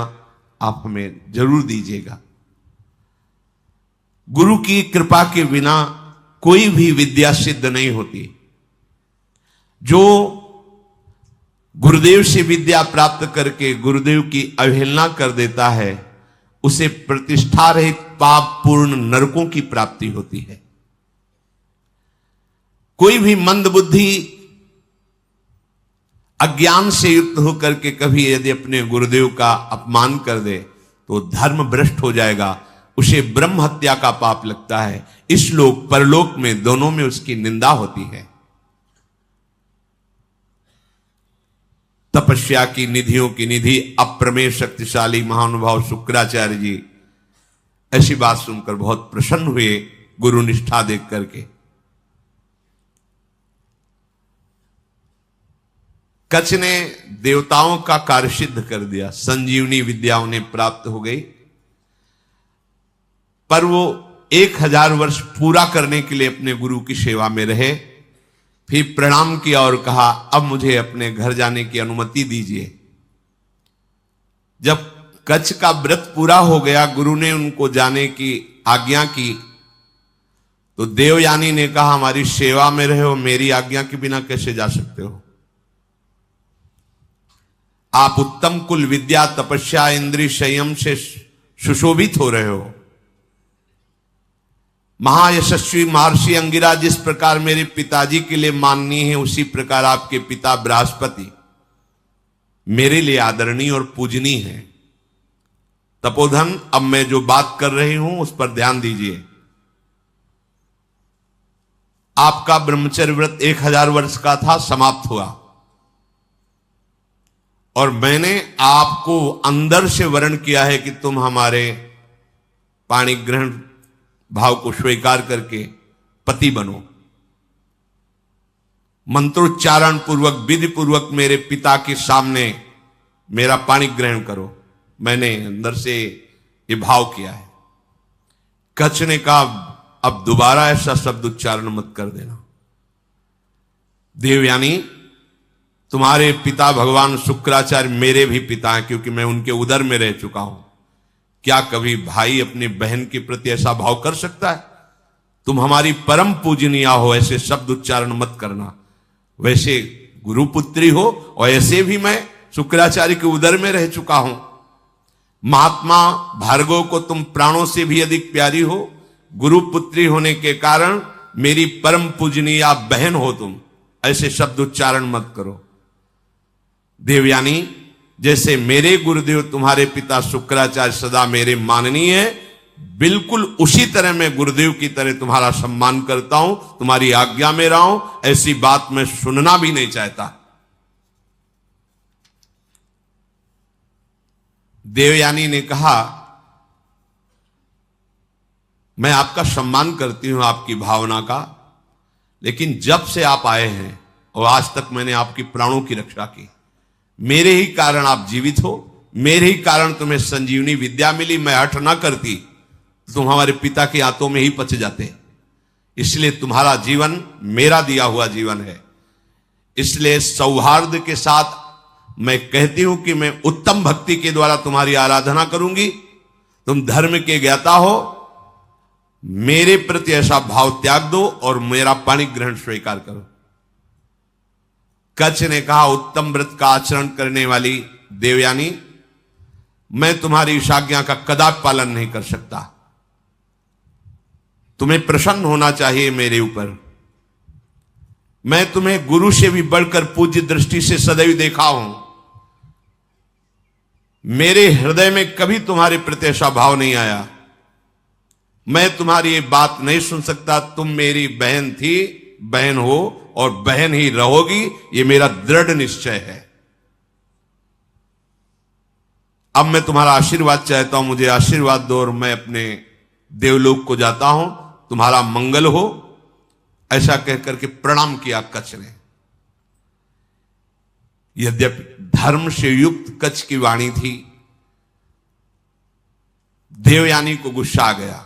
आप हमें जरूर दीजिएगा। गुरु की कृपा के बिना कोई भी विद्या सिद्ध नहीं होती। जो गुरुदेव से विद्या प्राप्त करके गुरुदेव की अवहेलना कर देता है, उसे प्रतिष्ठा रहित पाप पूर्ण नरकों की प्राप्ति होती है। कोई भी मंद बुद्धि अज्ञान से युक्त होकर के कभी यदि अपने गुरुदेव का अपमान कर दे तो धर्म भ्रष्ट हो जाएगा, उसे ब्रह्म हत्या का पाप लगता है। इस लोक परलोक में दोनों में उसकी निंदा होती है। तपस्या की निधियों की निधि अप्रमेय शक्तिशाली महानुभाव शुक्राचार्य जी ऐसी बात सुनकर बहुत प्रसन्न हुए, गुरु निष्ठा देख करके। कच्छ ने देवताओं का कार्य सिद्ध कर दिया, संजीवनी विद्या उन्हें प्राप्त हो गई, पर वो 1000 वर्ष पूरा करने के लिए अपने गुरु की सेवा में रहे। फिर प्रणाम किया और कहा, अब मुझे अपने घर जाने की अनुमति दीजिए। जब कच्छ का व्रत पूरा हो गया, गुरु ने उनको जाने की आज्ञा की, तो देवयानी ने कहा, हमारी सेवा में रहे हो, मेरी आज्ञा के बिना कैसे जा सकते हो? आप उत्तम कुल विद्या तपस्या इंद्रिय संयम से सुशोभित हो रहे हो। महायशस्वी महर्षि अंगिरा जिस प्रकार मेरे पिताजी के लिए माननीय है, उसी प्रकार आपके पिता बृहस्पति मेरे लिए आदरणीय और पूजनीय है। तपोधन, अब मैं जो बात कर रही हूं उस पर ध्यान दीजिए। आपका ब्रह्मचर्य व्रत 1000 वर्ष का था, समाप्त हुआ, और मैंने आपको अंदर से वर्ण किया है कि तुम हमारे पाणी ग्रहण भाव को स्वीकार करके पति बनो। मंत्रोच्चारण पूर्वक विधि पूर्वक मेरे पिता के सामने मेरा पाणी ग्रहण करो। मैंने अंदर से ये भाव किया है। कच्छ ने कहा, अब दोबारा ऐसा शब्द उच्चारण मत कर देना। देवयानी, तुम्हारे पिता भगवान शुक्राचार्य मेरे भी पिता हैं, क्योंकि मैं उनके उदर में रह चुका हूं। क्या कभी भाई अपने बहन के प्रति ऐसा भाव कर सकता है? तुम हमारी परम पूजनीय हो, ऐसे शब्द उच्चारण मत करना। वैसे गुरुपुत्री हो, और ऐसे भी मैं शुक्राचार्य के उदर में रह चुका हूं। महात्मा भार्गव को तुम प्राणों से भी अधिक प्यारी हो। गुरुपुत्री होने के कारण मेरी परम पूजनीय बहन हो तुम। ऐसे शब्द उच्चारण मत करो। देवयानी, जैसे मेरे गुरुदेव तुम्हारे पिता शुक्राचार्य सदा मेरे माननीय है, बिल्कुल उसी तरह मैं गुरुदेव की तरह तुम्हारा सम्मान करता हूं, तुम्हारी आज्ञा में रहा हूं, ऐसी बात मैं सुनना भी नहीं चाहता। देवयानी ने कहा, मैं आपका सम्मान करती हूं, आपकी भावना का, लेकिन जब से आप आए हैं और आज तक मैंने आपकी प्राणों की रक्षा की, मेरे ही कारण आप जीवित हो, मेरे ही कारण तुम्हें संजीवनी विद्या मिली। मैं हठ ना करती तो तुम हमारे पिता के हाथों में ही पच जाते। इसलिए तुम्हारा जीवन मेरा दिया हुआ जीवन है। इसलिए सौहार्द के साथ मैं कहती हूं कि मैं उत्तम भक्ति के द्वारा तुम्हारी आराधना करूंगी। तुम धर्म के ज्ञाता हो, मेरे प्रति ऐसा भाव त्याग दो और मेरा पाणी ग्रहण स्वीकार करो। कच्छ ने कहा, उत्तम व्रत का आचरण करने वाली देवयानी, मैं तुम्हारी इस आज्ञा का कदापि पालन नहीं कर सकता। तुम्हें प्रसन्न होना चाहिए मेरे ऊपर। मैं तुम्हें गुरु से भी बढ़कर पूज्य दृष्टि से सदैव देखा हूं। मेरे हृदय में कभी तुम्हारे प्रति ऐसा भाव नहीं आया। मैं तुम्हारी ये बात नहीं सुन सकता। तुम मेरी बहन थी, बहन हो और बहन ही रहोगी, ये मेरा दृढ़ निश्चय है। अब मैं तुम्हारा आशीर्वाद चाहता हूं, मुझे आशीर्वाद दो और मैं अपने देवलोक को जाता हूं, तुम्हारा मंगल हो। ऐसा कहकर के प्रणाम किया कच्छ ने। यद्यपि धर्म से युक्त कच्छ की वाणी थी, देवयानी को गुस्सा आ गया।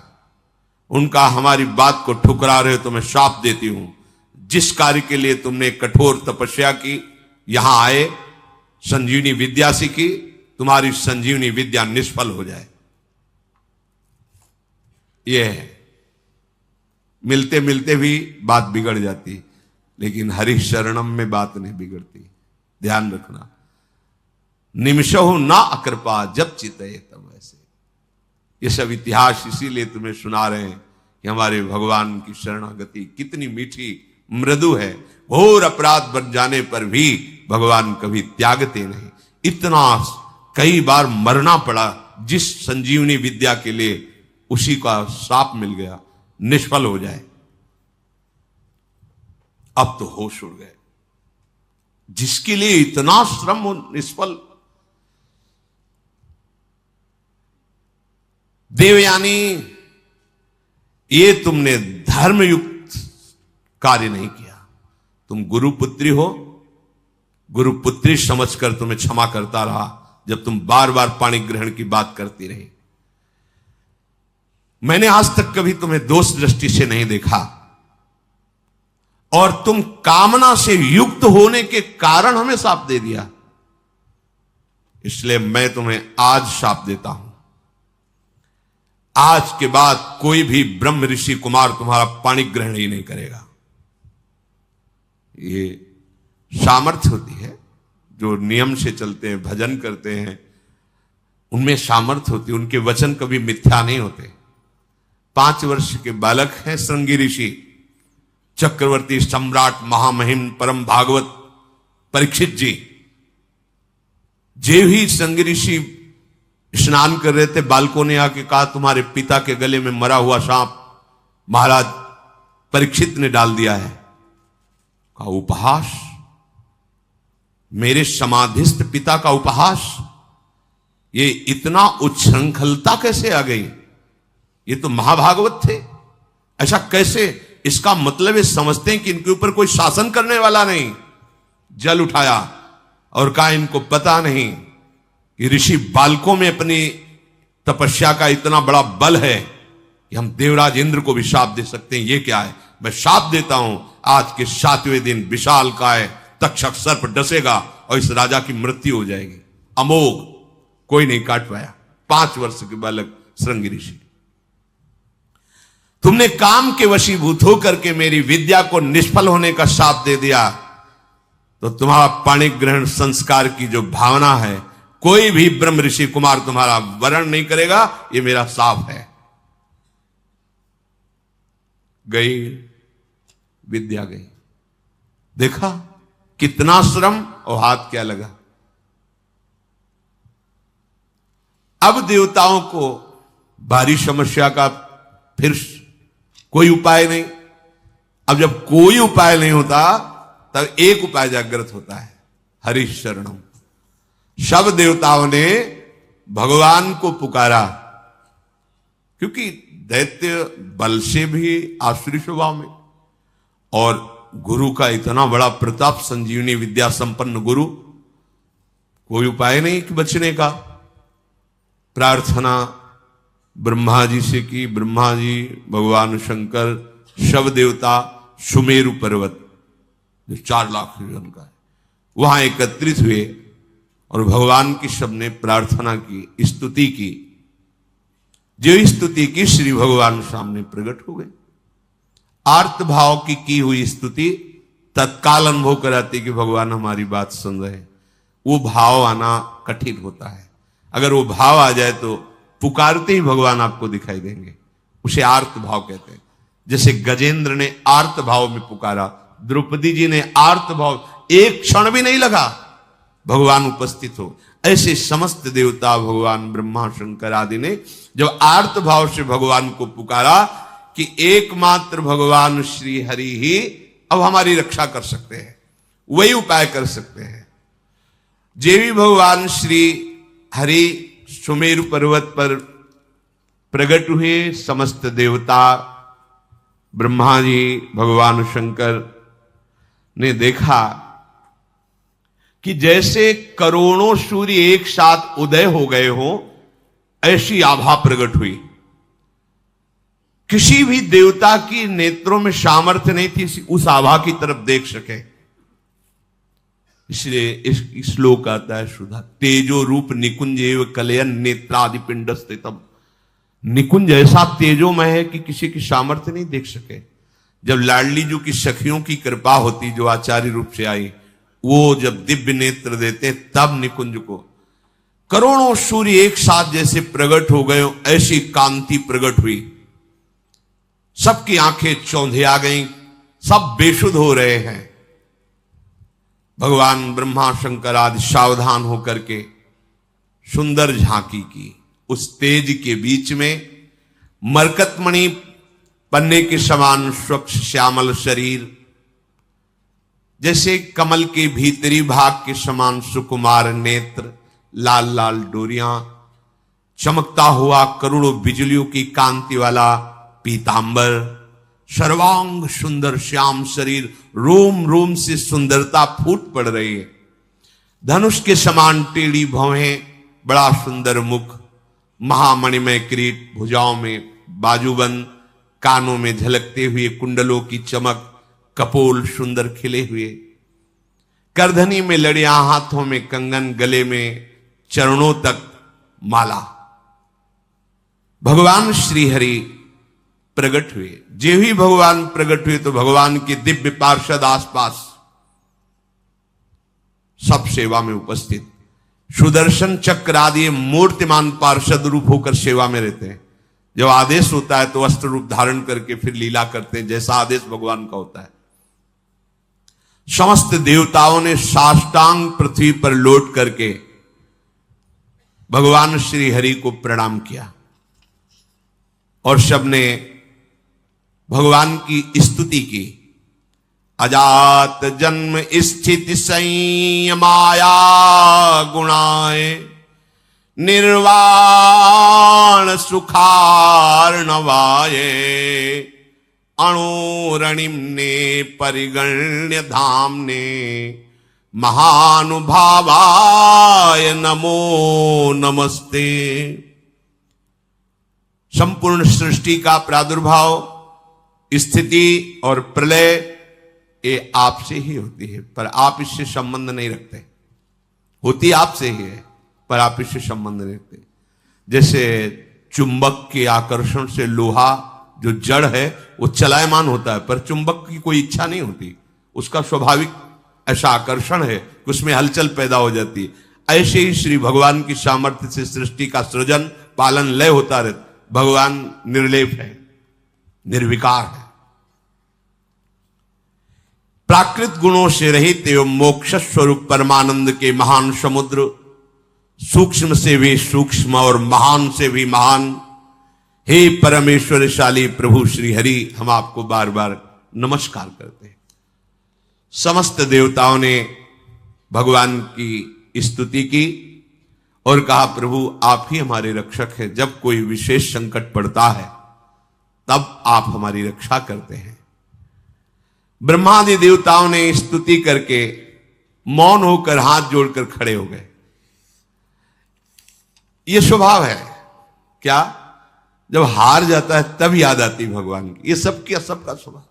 उनका, हमारी बात को ठुकरा रहे हो तो मैं श्राप देती हूं। जिस कार्य के लिए तुमने कठोर तपस्या की, यहां आए, संजीवनी विद्या सीखी, तुम्हारी संजीवनी विद्या निष्फल हो जाए। यह है, मिलते मिलते भी बात बिगड़ जाती, लेकिन हरि शरणम में बात नहीं बिगड़ती। ध्यान रखना, निमिषहु ना अकृपा जब चितये तब ऐसे। ये सब इतिहास इसीलिए तुम्हें सुना रहे हैं कि हमारे भगवान की शरणागति कितनी मीठी मृदु है। घोर अपराध बन जाने पर भी भगवान कभी त्यागते नहीं। इतना कई बार मरना पड़ा जिस संजीवनी विद्या के लिए, उसी का श्राप मिल गया, निष्फल हो जाए। अब तो होश उड़ गए। जिसके लिए इतना श्रम हो, निष्फल। देवयानी, ये तुमने धर्मयुक्त कार्य नहीं किया। तुम गुरुपुत्री हो, गुरुपुत्री समझकर तुम्हें क्षमा करता रहा जब तुम बार बार पाणी ग्रहण की बात करती रही। मैंने आज तक कभी तुम्हें दोष दृष्टि से नहीं देखा, और तुम कामना से युक्त होने के कारण हमें शाप दे दिया। इसलिए मैं तुम्हें आज शाप देता हूं। आज के बाद कोई भी ब्रह्म ऋषि कुमार तुम्हारा पाणी ग्रहण ही नहीं करेगा। ये सामर्थ्य होती है, जो नियम से चलते हैं, भजन करते हैं, उनमें सामर्थ्य होती है। उनके वचन कभी मिथ्या नहीं होते। 5 वर्ष के बालक हैं श्रृंगी ऋषि, चक्रवर्ती सम्राट महामहिम परम भागवत परीक्षित जी। जे ही श्रृंगी ऋषि स्नान कर रहे थे, बालकों ने आके कहा, तुम्हारे पिता के गले में मरा हुआ सांप महाराज परीक्षित ने डाल दिया है। कहा, उपहास? मेरे समाधिस्थ पिता का उपहास? ये इतना उच्छृंखलता कैसे आ गई? ये तो महाभागवत थे, ऐसा कैसे? इसका मतलब ये समझते हैं कि इनके ऊपर कोई शासन करने वाला नहीं। जल उठाया और कहा, इनको पता नहीं कि ऋषि बालकों में अपनी तपस्या का इतना बड़ा बल है कि हम देवराज इंद्र को भी शाप दे सकते हैं। ये क्या है? मैं शाप देता हूं, आज के 7वें दिन विशाल काय तक्षक सर्प डसेगा और इस राजा की मृत्यु हो जाएगी। अमोघ, कोई नहीं काट पाया। 5 वर्ष के बालक श्रृंगी ऋषि। तुमने काम के वशीभूत होकर के मेरी विद्या को निष्फल होने का शाप दे दिया, तो तुम्हारा पाणी ग्रहण संस्कार की जो भावना है, कोई भी ब्रह्म ऋषि कुमार तुम्हारा वरण नहीं करेगा। ये मेरा शाप है। गई विद्या, गई। देखा कितना श्रम और हाथ क्या लगा। अब देवताओं को भारी समस्या का फिर कोई उपाय नहीं। अब जब कोई उपाय नहीं होता तब एक उपाय जागृत होता है, हरि शरणम। सब देवताओं ने भगवान को पुकारा, क्योंकि दैत्य बल से भी आसुरी स्वभाव में, और गुरु का इतना बड़ा प्रताप, संजीवनी विद्या संपन्न गुरु, कोई उपाय नहीं कि बचने का। प्रार्थना ब्रह्मा जी से की। ब्रह्मा जी, भगवान शंकर, शव देवता, सुमेरु पर्वत जो 4 लाख योजन का है, वहां एकत्रित हुए और भगवान की सबने प्रार्थना की, स्तुति की। जो स्तुति की, श्री भगवान सामने प्रकट हो गए। आर्त भाव की हुई स्तुति तत्काल अनुभव कराती कि भगवान हमारी बात सुन रहे हैं। वो भाव आना कठिन होता है। अगर वो भाव आ जाए तो पुकारते ही भगवान आपको दिखाई देंगे। उसे आर्त भाव कहते हैं। जैसे गजेंद्र ने आर्त भाव में पुकारा, द्रौपदी जी ने आर्त भाव, एक क्षण भी नहीं लगा भगवान उपस्थित हो। ऐसे समस्त देवता, भगवान ब्रह्मा शंकर आदि ने जब आर्त भाव से भगवान को पुकारा कि एकमात्र भगवान श्री हरि ही अब हमारी रक्षा कर सकते हैं, वही उपाय कर सकते हैं। जे भी भगवान श्री हरि सुमेरु पर्वत पर प्रकट हुए, समस्त देवता, ब्रह्मा जी, भगवान शंकर ने देखा कि जैसे करोड़ों सूर्य एक साथ उदय हो गए हो, ऐसी आभा प्रकट हुई। कि किसी भी देवता की नेत्रों में सामर्थ्य नहीं थी उस आभा की तरफ देख सके। इसलिए इस श्लोक आता है सुधा, तेजो रूप निकुंज एव कलयन नेत्रादि पिंड स्थितम। निकुंज ऐसा तेजोमय है कि किसी की सामर्थ्य नहीं देख सके। जब लाडली जी की सखियों की कृपा होती जो आचार्य रूप से आई, वो जब दिव्य नेत्र देते तब निकुंज को करोड़ों सूर्य एक साथ जैसे प्रकट हो गए ऐसी कांति प्रकट हुई। सबकी आंखें चौंधे आ गईं, सब बेशुद्ध हो रहे हैं। भगवान ब्रह्मा शंकर आदि सावधान होकर के सुंदर झांकी की। उस तेज के बीच में मरकतमणि पन्ने के समान स्वच्छ श्यामल शरीर, जैसे कमल के भीतरी भाग के समान सुकुमार नेत्र, लाल लाल डोरियां, चमकता हुआ करोड़ों बिजलियों की कांति वाला पीतांबर, सर्वांग सुंदर श्याम शरीर, रोम रोम से सुंदरता फूट पड़ रही है। धनुष के समान टेढ़ी भौहें, बड़ा सुंदर मुख, महामणिमय किरीट, भुजाओं में बाजूबंद, कानों में झलकते हुए कुंडलों की चमक, कपोल सुंदर खिले हुए, करधनी में लड़ियां, हाथों में कंगन, गले में चरणों तक माला। भगवान श्री हरि प्रकट हुए। जे ही भगवान प्रकट हुए तो भगवान के दिव्य पार्षद आसपास सब सेवा में उपस्थित, सुदर्शन चक्र आदि मूर्तिमान पार्षद रूप होकर सेवा में रहते हैं। जब आदेश होता है तो अस्त्र रूप धारण करके फिर लीला करते हैं, जैसा आदेश भगवान का होता है। समस्त देवताओं ने साष्टांग पृथ्वी पर लौट करके भगवान श्री हरि को प्रणाम किया और सबने भगवान की स्तुति की। अजात जन्म स्थिति संयमाया गुणाए, निर्वाण सुखार्णवाये, अणुरणिम ने परिगण्य धामने, महानुभावाय नमो नमस्ते। संपूर्ण सृष्टि का प्रादुर्भाव, स्थिति और प्रलय ये आपसे ही होती है, पर आप इससे संबंध नहीं रखते। होती आपसे ही है पर आप इससे संबंध नहीं रखते। जैसे चुंबक के आकर्षण से लोहा जो जड़ है वो चलायमान होता है, पर चुंबक की कोई इच्छा नहीं होती, उसका स्वाभाविक ऐसा आकर्षण है कि उसमें हलचल पैदा हो जाती है। ऐसे ही श्री भगवान की सामर्थ्य से सृष्टि का सृजन पालन लय होता रहता। भगवान निर्लेप है, निर्विकार है, प्राकृत गुणों से रहित एवं मोक्ष स्वरूप परमानंद के महान समुद्र, सूक्ष्म से भी सूक्ष्म और महान से भी महान, हे परमेश्वरशाली प्रभु श्री हरि, हम आपको बार बार नमस्कार करते हैं। समस्त देवताओं ने भगवान की स्तुति की और कहा, प्रभु आप ही हमारे रक्षक हैं। जब कोई विशेष संकट पड़ता है तब आप हमारी रक्षा करते हैं। ब्रह्मादि देवताओं ने स्तुति करके मौन होकर हाथ जोड़कर खड़े हो गए। यह स्वभाव है क्या, जब हार जाता है तब याद आती भगवान की। ये सबका स्वभाव,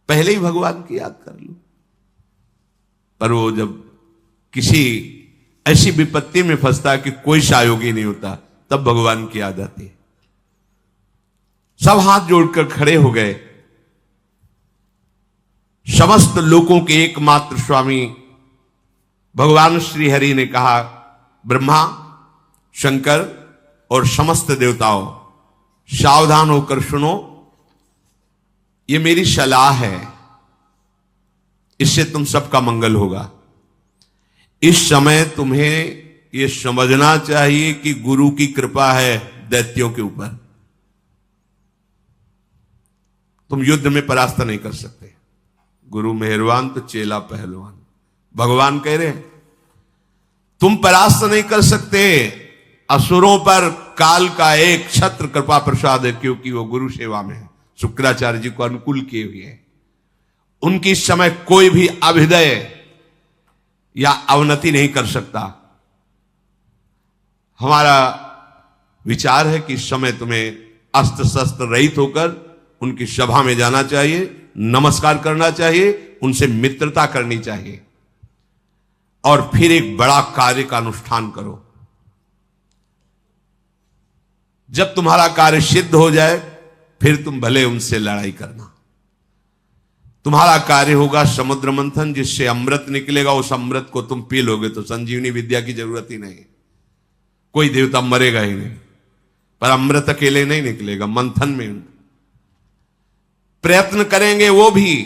पहले ही भगवान की याद कर लो। पर वो जब किसी ऐसी विपत्ति में फंसता है कि कोई सहयोगी नहीं होता, तब भगवान की याद आती है। सब हाथ जोड़कर खड़े हो गए। समस्त लोकों के एकमात्र स्वामी भगवान श्री हरि ने कहा, ब्रह्मा, शंकर और समस्त देवताओं, सावधान होकर सुनो, ये मेरी सलाह है, इससे तुम सबका मंगल होगा। इस समय तुम्हें यह समझना चाहिए कि गुरु की कृपा है दैत्यों के ऊपर। तुम युद्ध में परास्त नहीं कर सकते। गुरु मेहरबान तो चेला पहलवान। भगवान कह रहे हैं तुम परास्त नहीं कर सकते। असुरों पर काल का एक छत्र कृपा प्रसाद है, क्योंकि वो गुरु सेवा में है, शुक्राचार्य जी को अनुकूल किए हुए हैं। उनकी इस समय कोई भी अभ्युदय या अवनति नहीं कर सकता। हमारा विचार है कि इस समय तुम्हें अस्त्र शस्त्र रहित होकर उनकी सभा में जाना चाहिए, नमस्कार करना चाहिए, उनसे मित्रता करनी चाहिए और फिर एक बड़ा कार्य का अनुष्ठान करो। जब तुम्हारा कार्य सिद्ध हो जाए फिर तुम भले उनसे लड़ाई करना। तुम्हारा कार्य होगा समुद्र मंथन, जिससे अमृत निकलेगा। उस अमृत को तुम पी लोगे तो संजीवनी विद्या की जरूरत ही नहीं, कोई देवता मरेगा ही नहीं। पर अमृत अकेले नहीं निकलेगा, मंथन में प्रयत्न करेंगे वो भी,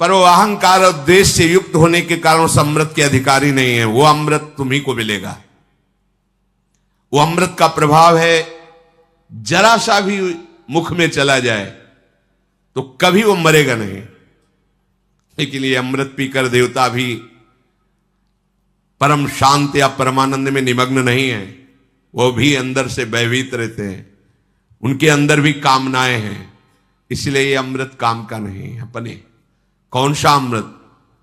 पर वो अहंकार और द्वेष से युक्त होने के कारण उस अमृत के अधिकारी नहीं है। वो अमृत तुम्ही को मिलेगा। वो अमृत का प्रभाव है, जरा सा भी मुख में चला जाए तो कभी वो मरेगा नहीं। लेकिन ये अमृत पीकर देवता भी परम शांत या परमानंद में निमग्न नहीं है। वो भी अंदर से भयभीत रहते हैं, उनके अंदर भी कामनाएं हैं। इसलिए ये अमृत काम का नहीं है अपने। कौन सा अमृत?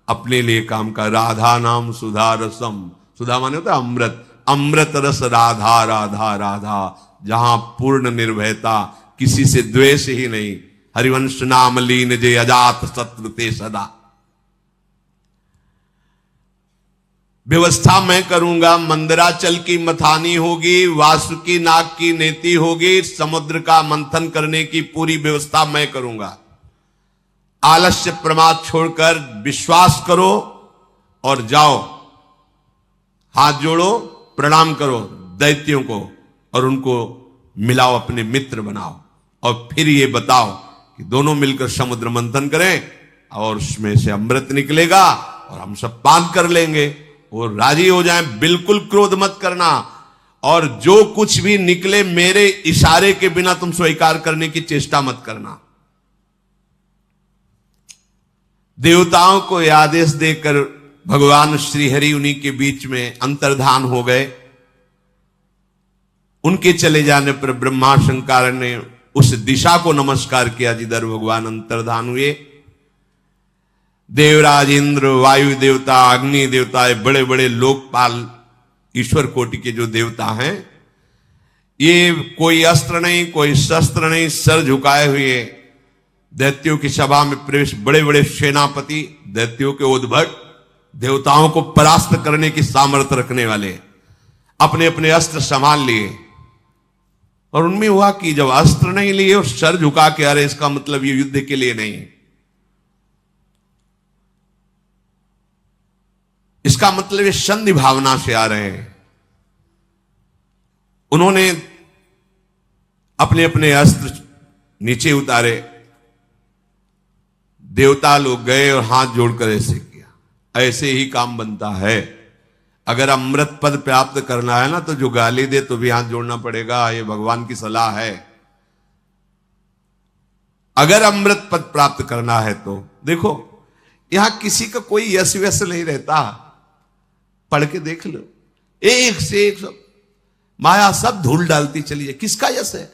अपने लिए काम का। राधा नाम सुधा रसम, सुधा माने होता है अमृत। अमृत रस राधा राधा राधा, जहां पूर्ण निर्भयता, किसी से द्वेष ही नहीं। हरिवंश नाम लीन जे अजात शत्रु ते सदा। व्यवस्था मैं करूंगा। मंदराचल की मथानी होगी, वासुकी नाग की नेति होगी, समुद्र का मंथन करने की पूरी व्यवस्था मैं करूंगा। आलस्य प्रमाद छोड़कर विश्वास करो और जाओ। हाथ जोड़ो, प्रणाम करो दैत्यों को और उनको मिलाओ, अपने मित्र बनाओ और फिर ये बताओ कि दोनों मिलकर समुद्र मंथन करें और उसमें से अमृत निकलेगा और हम सब पान कर लेंगे। वो राजी हो जाएं। बिल्कुल क्रोध मत करना और जो कुछ भी निकले मेरे इशारे के बिना तुम स्वीकार करने की चेष्टा मत करना। देवताओं को आदेश देकर भगवान श्री हरि उन्हीं के बीच में अंतर्धान हो गए। उनके चले जाने पर ब्रह्मा शंकर ने उस दिशा को नमस्कार किया जिधर भगवान अंतर्धान हुए। देवराज इंद्र, वायु देवता, अग्नि देवता, बड़े बड़े लोकपाल ईश्वर कोटि के जो देवता हैं, ये कोई अस्त्र नहीं, कोई शस्त्र नहीं, सर झुकाए हुए दैत्यों की सभा में प्रवेश। बड़े बड़े सेनापति, दैत्यों के उद्भट, देवताओं को परास्त करने की सामर्थ्य रखने वाले, अपने अपने अस्त्र संभाल लिए। और उनमें हुआ कि जब अस्त्र नहीं लिए और सर झुका के आ रहे, इसका मतलब ये युद्ध के लिए नहीं, इसका मतलब ये संधि भावना से आ रहे हैं। उन्होंने अपने अपने अस्त्र नीचे उतारे। देवता लोग गए और हाथ जोड़कर ऐसे किया। ऐसे ही काम बनता है। अगर अमृत पद प्राप्त करना है ना, तो जो गाली दे तो भी हाथ जोड़ना पड़ेगा। ये भगवान की सलाह है। अगर अमृत पद प्राप्त करना है तो देखो, यहां किसी का कोई यश व्यस नहीं रहता। पढ़ के देख लो, एक से एक सब माया सब धूल डालती चली है। किसका यश है?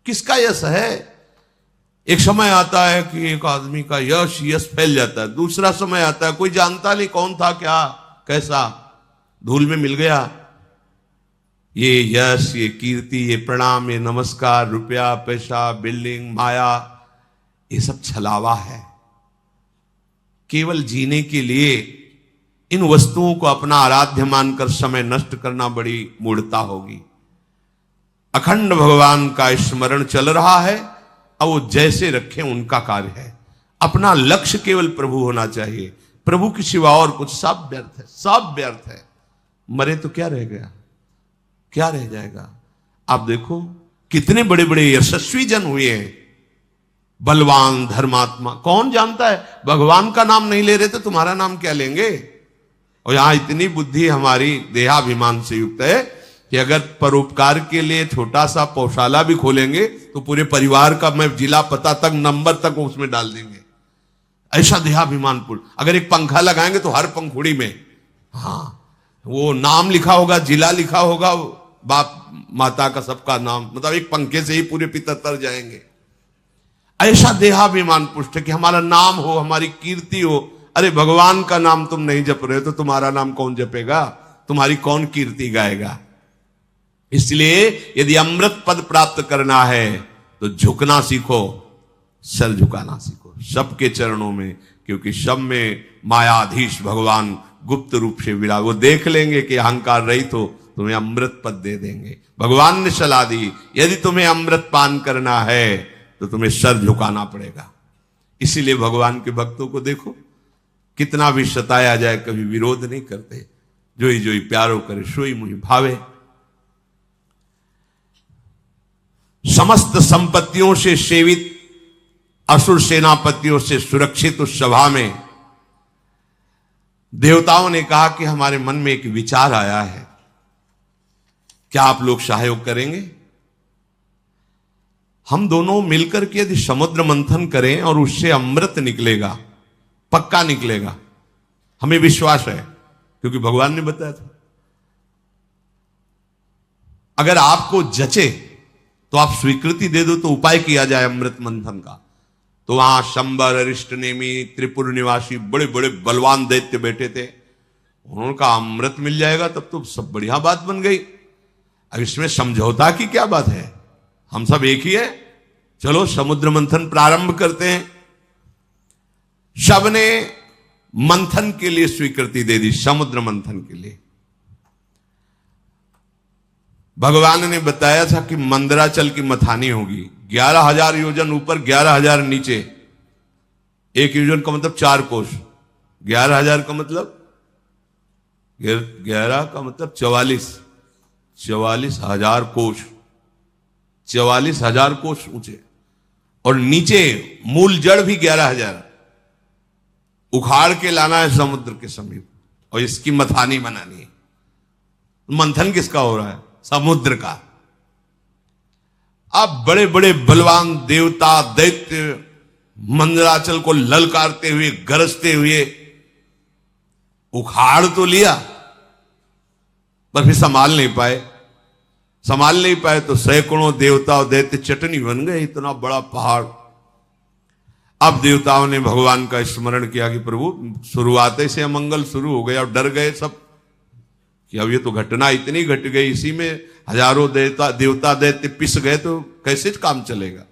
किसका यश है? एक समय आता है कि एक आदमी का यश फैल जाता है, दूसरा समय आता है कोई जानता नहीं कौन था, क्या कैसा, धूल में मिल गया। ये यश, ये कीर्ति, ये प्रणाम, ये नमस्कार, रुपया पैसा, बिल्डिंग, माया, ये सब छलावा है। केवल जीने के लिए इन वस्तुओं को अपना आराध्य मानकर समय नष्ट करना बड़ी मूढ़ता होगी। अखंड भगवान का स्मरण चल रहा है, अब वो जैसे रखें उनका कार्य है। अपना लक्ष्य केवल प्रभु होना चाहिए, प्रभु के सिवा और कुछ सब व्यर्थ है, सब व्यर्थ है। मरे तो क्या रह गया, क्या रह जाएगा? आप देखो कितने बड़े बड़े यशस्वी जन हुए हैं, बलवान, धर्मात्मा। कौन जानता है, भगवान का नाम नहीं ले रहे तो तुम्हारा नाम क्या लेंगे? और यहां इतनी बुद्धि हमारी देहाभिमान से युक्त है कि अगर परोपकार के लिए छोटा सा पौशाला भी खोलेंगे तो पूरे परिवार का मैं जिला पता तक, नंबर तक उसमें डाल देंगे। ऐसा देहाभिमानपूर्ण। अगर एक पंखा लगाएंगे तो हर पंखुड़ी में वो नाम लिखा होगा, जिला लिखा होगा, बाप माता का सबका नाम, मतलब एक पंखे से ही पूरे पितर तर जाएंगे। ऐसा देहाभिमान पुष्ट कि हमारा नाम हो, हमारी कीर्ति हो। अरे भगवान का नाम तुम नहीं जप रहे हो तो तुम्हारा नाम कौन जपेगा, तुम्हारी कौन कीर्ति गाएगा? इसलिए यदि अमृत पद प्राप्त करना है तो झुकना सीखो, सर झुकाना सीखो सबके चरणों में, क्योंकि सब में मायाधीश भगवान गुप्त रूप से विरा। वो देख लेंगे कि अहंकार रहित हो, तुम्हें अमृत पद दे देंगे। भगवान ने सलाह दी, यदि तुम्हें अमृत पान करना है तो तुम्हें सर झुकाना पड़ेगा। इसीलिए भगवान के भक्तों को देखो, कितना भी सताया जाए कभी विरोध नहीं करते। जोई जोई प्यारो करे सोई मुहि भावे। समस्त संपत्तियों से सेवित असुर सेनापतियों से सुरक्षित उस सभा में देवताओं ने कहा कि हमारे मन में एक विचार आया है, क्या आप लोग सहयोग करेंगे? हम दोनों मिलकर के यदि समुद्र मंथन करें और उससे अमृत निकलेगा, पक्का निकलेगा, हमें विश्वास है, क्योंकि भगवान ने बताया था। अगर आपको जचे तो आप स्वीकृति दे दो तो उपाय किया जाए अमृत मंथन का। तो वहां शंबर, अरिष्ट नेमी, त्रिपुर निवासी बड़े बड़े बलवान दैत्य बैठे थे। उन्होंने कहा अमृत मिल जाएगा तब तो सब बढ़िया बात बन गई। अब इसमें समझौता की क्या बात है, हम सब एक ही है, चलो समुद्र मंथन प्रारंभ करते हैं। सबने मंथन के लिए स्वीकृति दे दी, समुद्र मंथन के लिए। भगवान ने बताया था कि मंदराचल की मथानी होगी, 11,000 योजन ऊपर, 11,000 नीचे। एक योजन का मतलब 4 कोस, 11,000 का मतलब 11 का मतलब 44,000 कोस, 44,000 कोस ऊंचे। और नीचे मूल जड़ भी 11,000 उखाड़ के लाना है समुद्र के समीप, और इसकी मथानी बनानी है। मंथन किसका हो रहा है? समुद्र का। अब बड़े बड़े बलवान देवता दैत्य मंदराचल को ललकारते हुए, गरजते हुए उखाड़ तो लिया, पर फिर संभाल नहीं पाए तो सैकड़ों देवता और दैत्य चटनी बन गए, इतना बड़ा पहाड़। अब देवताओं ने भगवान का स्मरण किया कि प्रभु शुरुआत से अमंगल शुरू हो गया, और डर गए सब कि अब ये तो घटना इतनी घट गई, इसी में हजारों देवता दैत्य पिस गए तो कैसे काम चलेगा।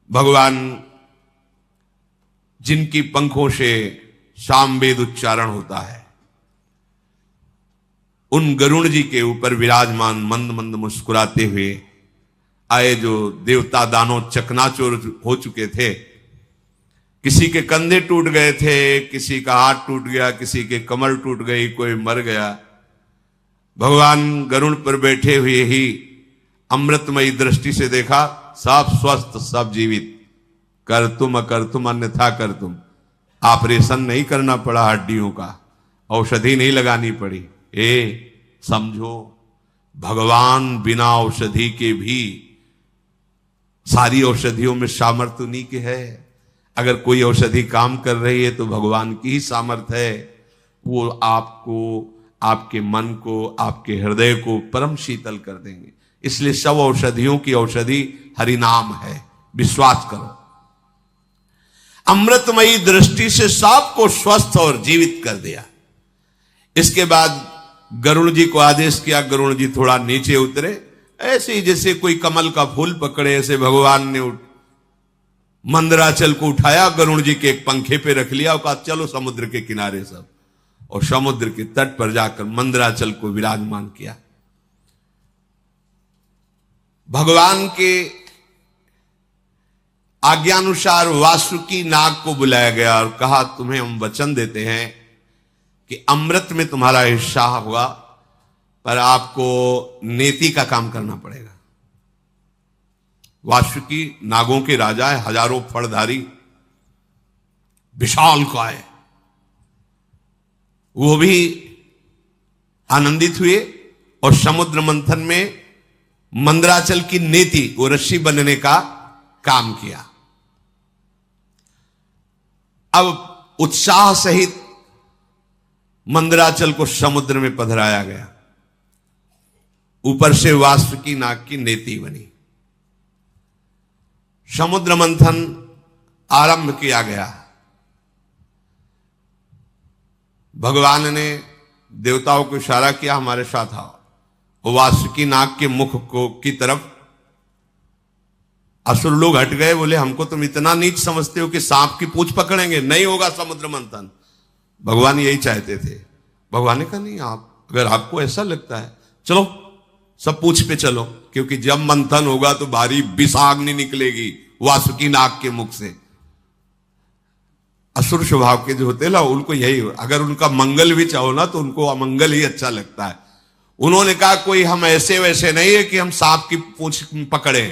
भगवान जिनकी पंखों से सामवेद उच्चारण होता है, उन गरुण जी के ऊपर विराजमान मंद मंद मुस्कुराते हुए आए जो देवता दानव चकनाचूर हो चुके थे। किसी के कंधे टूट गए थे, किसी का हाथ टूट गया, किसी के कमर टूट गई, कोई मर गया। भगवान गरुड़ पर बैठे हुए ही अमृतमयी दृष्टि से देखा, सब स्वस्थ, सब जीवित। कर तुम अकर तुम अन्यथा कर तुम। ऑपरेशन नहीं करना पड़ा हड्डियों का, औषधि नहीं लगानी पड़ी। समझो, भगवान बिना औषधि के भी सारी औषधियों में सामर्थ्य उन्हीं के है। अगर कोई औषधि काम कर रही है तो भगवान की ही सामर्थ्य है। वो आपको, आपके मन को, आपके हृदय को परम शीतल कर देंगे। इसलिए सब औषधियों की औषधि हरिनाम है, विश्वास करो। अमृतमयी दृष्टि से सबको स्वस्थ और जीवित कर दिया। इसके बाद गरुड़ जी को आदेश किया, गरुड़ जी थोड़ा नीचे उतरे। ऐसे ही जैसे कोई कमल का फूल पकड़े, ऐसे भगवान ने मंदराचल को उठाया, गरुड़ जी के एक पंखे पे रख लिया और कहा चलो समुद्र के किनारे सब, और समुद्र के तट पर जाकर मंदराचल को विराजमान किया। भगवान के आज्ञानुसार वासुकी नाग को बुलाया गया और कहा तुम्हें हम वचन देते हैं कि अमृत में तुम्हारा हिस्सा होगा, पर आपको नेति का काम करना पड़ेगा। वासुकी नागों के राजा है, हजारों फड़धारी, विशाल काय। वो भी आनंदित हुए और समुद्र मंथन में मंदराचल की नेति, वो रस्सी बनने का काम किया। अब उत्साह सहित मंदराचल को समुद्र में पधराया गया। ऊपर से वासुकी नाग की नेति बनी। समुद्र मंथन आरंभ किया गया। भगवान ने देवताओं को इशारा किया हमारे साथ आओ। वो वासुकी नाग के मुख को की तरफ असुर लोग हट गए, बोले हमको तुम इतना नीच समझते हो कि सांप की पूंछ पकड़ेंगे, नहीं होगा समुद्र मंथन। भगवान यही चाहते थे। भगवान ने कहा नहीं, आप अगर आपको ऐसा लगता है चलो सब पूंछ पे चलो, क्योंकि जब मंथन होगा तो भारी विषाग्नि निकलेगी वासुकी नाग के मुख से। असुर स्वभाव के जो होते ना, उनको यही, अगर उनका मंगल भी चाहो ना तो उनको अमंगल ही अच्छा लगता है। उन्होंने कहा कोई हम ऐसे वैसे नहीं है कि हम सांप की पूंछ पकड़े,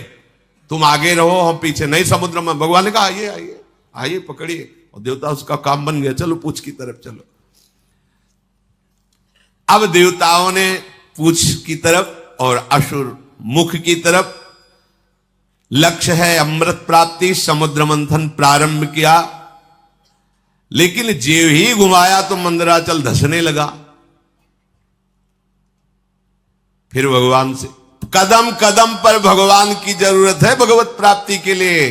तुम आगे रहो हम पीछे, नहीं समुद्र में। भगवान ने कहा आइए आइए आइए पकड़िए, और देवता उसका काम बन गया, चलो पूंछ की तरफ चलो। अब देवताओं ने पूंछ की तरफ और असुर मुख की तरफ, लक्ष्य है अमृत प्राप्ति, समुद्र मंथन प्रारंभ किया। लेकिन जेव ही घुमाया तो मंदराचल धसने लगा। फिर भगवान से कदम कदम पर भगवान की जरूरत है भगवत प्राप्ति के लिए।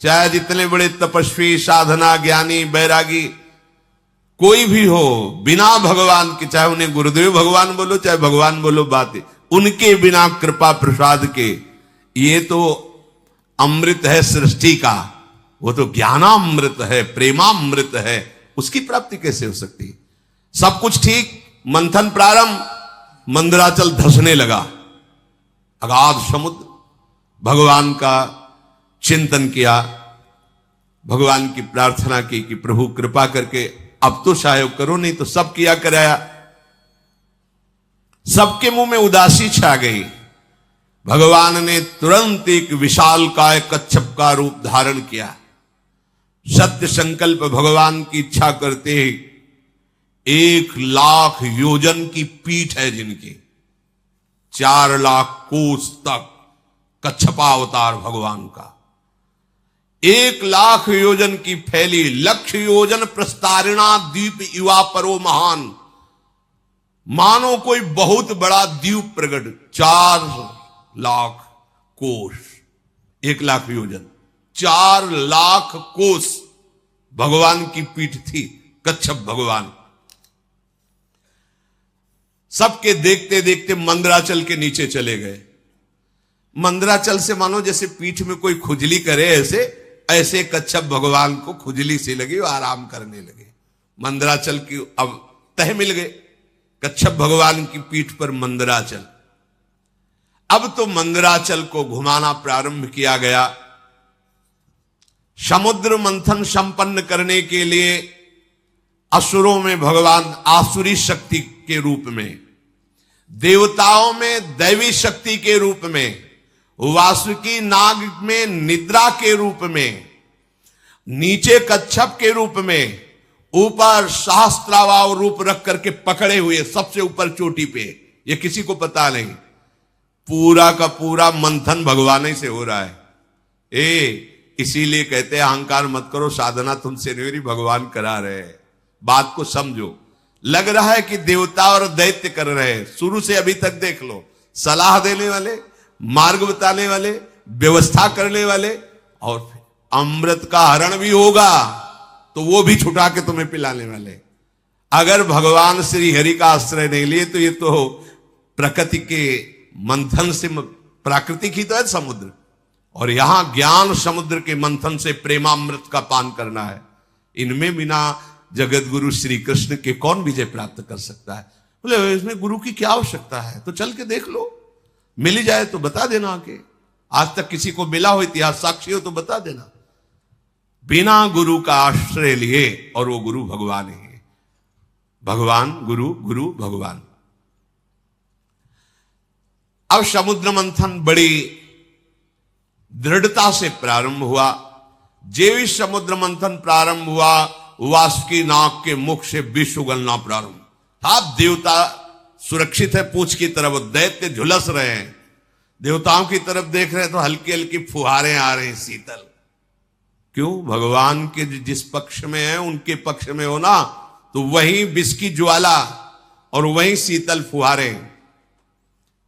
चाहे जितने बड़े तपस्वी, साधना, ज्ञानी, बैरागी कोई भी हो, बिना भगवान के, चाहे उन्हें गुरुदेव भगवान बोलो चाहे भगवान बोलो, बातें उनके बिना कृपा प्रसाद के, ये तो अमृत है सृष्टि का, वो तो ज्ञानामृत है, प्रेमामृत है, उसकी प्राप्ति कैसे हो सकती? सब कुछ ठीक, मंथन प्रारंभ, मंदराचल धसने लगा। अगाध समुद्र। भगवान का चिंतन किया, भगवान की प्रार्थना की कि प्रभु कृपा करके अब तो सहयोग करो, नहीं तो सब किया कराया। सबके मुंह में उदासी छा गई। भगवान ने तुरंत एक विशाल काय कच्छप का रूप धारण किया। सत्य संकल्प भगवान की इच्छा करते ही 1,00,000 योजन की पीठ है जिनकी, 4,00,000 कोस तक कच्छपावतार भगवान का, 1,00,000 योजन की फैली, 1,00,000 योजन प्रस्तारिणा द्वीप युवा परो महान, मानो कोई बहुत बड़ा द्वीप प्रकट, 4,00,000 कोस, 1,00,000 योजन, 4,00,000 कोस भगवान की पीठ थी, कच्छप भगवान। सबके देखते देखते मंदराचल के नीचे चले गए। मंदराचल से मानो जैसे पीठ में कोई खुजली करे, ऐसे कच्छप भगवान को खुजली सी लगी और आराम करने लगे। मंदराचल की अब तह मिल गए, कच्छप भगवान की पीठ पर मंदराचल। अब तो मंदराचल को घुमाना प्रारंभ किया गया। समुद्र मंथन संपन्न करने के लिए असुरों में भगवान आसुरी शक्ति के रूप में, देवताओं में दैवी शक्ति के रूप में, वासुकी नाग में निद्रा के रूप में, नीचे कच्छप के रूप में, ऊपर सहस्त्रावाव रूप रख करके पकड़े हुए सबसे ऊपर चोटी पे, ये किसी को पता नहीं। पूरा का पूरा मंथन भगवान ही से हो रहा है। इसीलिए कहते हैं अहंकार मत करो, साधना तुमसे नहीं हो रही, भगवान करा रहे हैं। बात को समझो। लग रहा है कि देवता और दैत्य कर रहे हैं, शुरू से अभी तक देख लो, सलाह देने वाले, मार्ग बताने वाले, व्यवस्था करने वाले, और फिर अमृत का हरण भी होगा तो वो भी छुटा के तुम्हें पिलाने वाले। अगर भगवान श्री हरि का आश्रय नहीं लिए तो ये तो प्रकृति के मंथन से, प्राकृतिक ही तो है समुद्र, और यहां ज्ञान समुद्र के मंथन से प्रेमामृत का पान करना है। इनमें बिना जगत गुरु श्री कृष्ण के कौन विजय प्राप्त कर सकता है? बोले इसमें गुरु की क्या आवश्यकता है? तो चल के देख लो, मिल ही जाए तो बता देना आके। आज तक किसी को मिला हो, इतिहास साक्षी हो तो बता देना। बिना गुरु का आश्रय लिए, और वो गुरु भगवान ही है। भगवान गुरु, गुरु भगवान। अब समुद्र मंथन बड़ी दृढ़ता से प्रारंभ हुआ। जेवी समुद्र मंथन प्रारंभ हुआ, वासुकी नाग के मुख से विष उगलना प्रारंभ। आप देवता सुरक्षित है पूंछ की तरफ, दैत्य झुलस रहे हैं। देवताओं की तरफ देख रहे हैं तो हल्की हल्की फुहारें आ रहे हैं शीतल। क्यों? भगवान के जिस पक्ष में है उनके पक्ष में हो ना, तो वहीं विष की ज्वाला और वहीं शीतल फुहारें।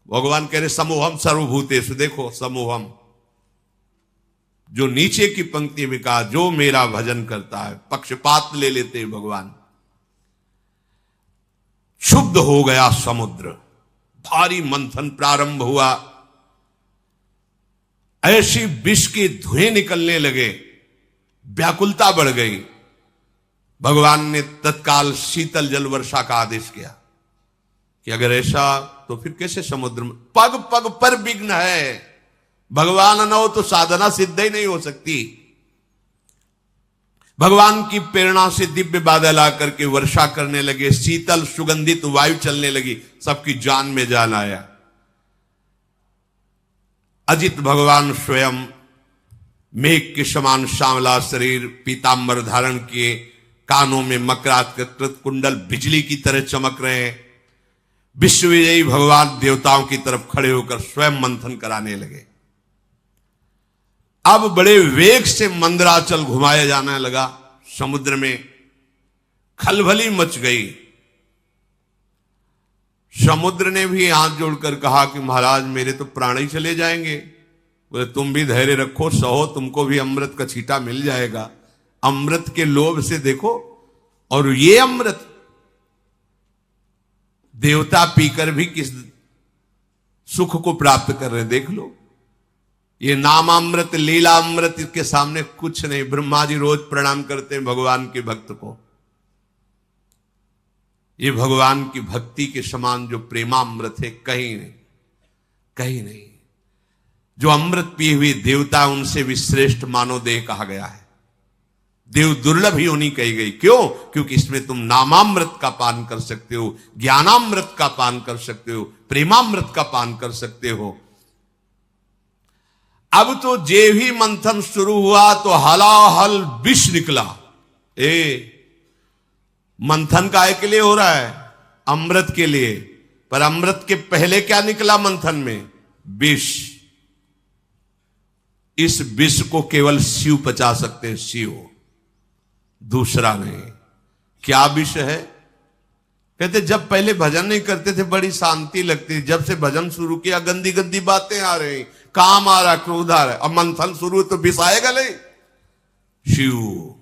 भगवान कह रहे समूहम सर्वभूतेषु, देखो समूहम, जो नीचे की पंक्ति में कहा जो मेरा भजन करता है, पक्षपात ले लेते हैं भगवान। क्षुब्ध हो गया समुद्र, भारी मंथन प्रारंभ हुआ। ऐसी विष के धुएं निकलने लगे, व्याकुलता बढ़ गई। भगवान ने तत्काल शीतल जल वर्षा का आदेश किया कि अगर ऐसा तो फिर कैसे समुद्र में, पग पग पर विघ्न है। भगवान न हो तो साधना सिद्ध ही नहीं हो सकती। भगवान की प्रेरणा से दिव्य बादल आकर के वर्षा करने लगे, शीतल सुगंधित वायु चलने लगी, सबकी जान में जान आया। अजित भगवान स्वयं मेघ के समान श्यामला शरीर, पीतांबर धारण किए, कानों में मकराकृत कुंडल बिजली की तरह चमक रहे हैं। विश्व विजयी भगवान देवताओं की तरफ खड़े होकर स्वयं मंथन कराने लगे। अब बड़े वेग से मंदराचल घुमाया जाने लगा। समुद्र में खलबली मच गई। समुद्र ने भी हाथ जोड़कर कहा कि महाराज मेरे तो प्राण ही चले जाएंगे। बोले तुम भी धैर्य रखो, सहो, तुमको भी अमृत का छींटा मिल जाएगा। अमृत के लोभ से देखो, और ये अमृत देवता पीकर भी किस सुख को प्राप्त कर रहे, देख लो। ये नामामृत, लीलामृत के सामने कुछ नहीं। ब्रह्मा जी रोज प्रणाम करते हैं भगवान के भक्त को। ये भगवान की भक्ति के समान जो प्रेमामृत है, कहीं नहीं, कहीं नहीं। जो अमृत पिए हुए देवता, उनसे भी श्रेष्ठ मानव देह कहा गया है। देव दुर्लभ ही होनी कही गई। क्यों? क्योंकि इसमें तुम नामामृत का पान कर सकते हो, ज्ञानामृत का पान कर सकते हो, प्रेमामृत का पान कर सकते हो। अब तो जे भी मंथन शुरू हुआ तो हलाहल विष निकला। मंथन काय के लिए हो रहा है? अमृत के लिए। पर अमृत के पहले क्या निकला मंथन में? विष। इस विष को केवल शिव पचा सकते हैं, शिव, दूसरा नहीं। क्या विष है? कहते जब पहले भजन नहीं करते थे बड़ी शांति लगती थी, जब से भजन शुरू किया गंदी गंदी बातें आ रही, काम आ रहा, क्रोध आ रहा। अब मंथन शुरू तो विष आएगा नहीं। शिव,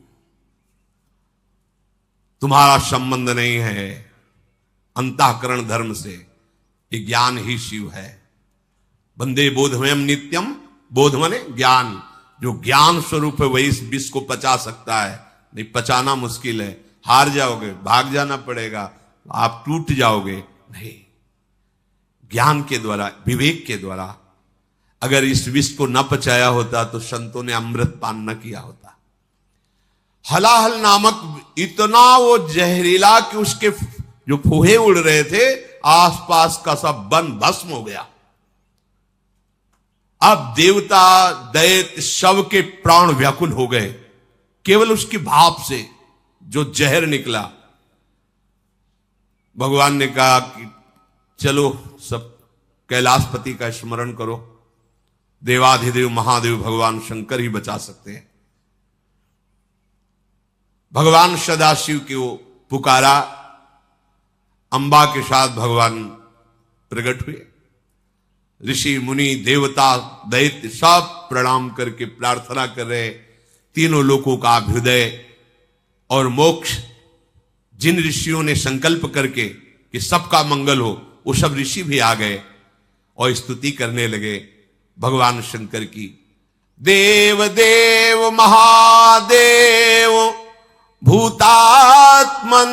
तुम्हारा संबंध नहीं है अंतःकरण धर्म से, ये ज्ञान ही शिव है। वंदे बोधमयम नित्यम, बोध माने ज्ञान। जो ज्ञान स्वरूप है वही इस विष को पचा सकता है। नहीं पचाना मुश्किल है, हार जाओगे, भाग जाना पड़ेगा, आप टूट जाओगे। नहीं, ज्ञान के द्वारा, विवेक के द्वारा। अगर इस विष को न पचाया होता तो संतों ने अमृत पान न किया होता। हलाहल नामक इतना वो जहरीला कि उसके जो फूहे उड़ रहे थे, आसपास का सब वन भस्म हो गया। अब देवता दैत्य सब के प्राण व्याकुल हो गए केवल उसकी भाप से, जो जहर निकला। भगवान ने कहा कि चलो सब कैलाशपति का स्मरण करो। देवाधिदेव महादेव भगवान शंकर ही बचा सकते हैं। भगवान सदाशिव को पुकारा, अंबा के साथ भगवान प्रकट हुए। ऋषि मुनि देवता दैत्य सब प्रणाम करके प्रार्थना कर रहे। तीनों लोकों का अभ्युदय और मोक्ष जिन ऋषियों ने संकल्प करके कि सबका मंगल हो, वो सब ऋषि भी आ गए और स्तुति करने लगे भगवान शंकर की। देव देव महादेव भूतात्मन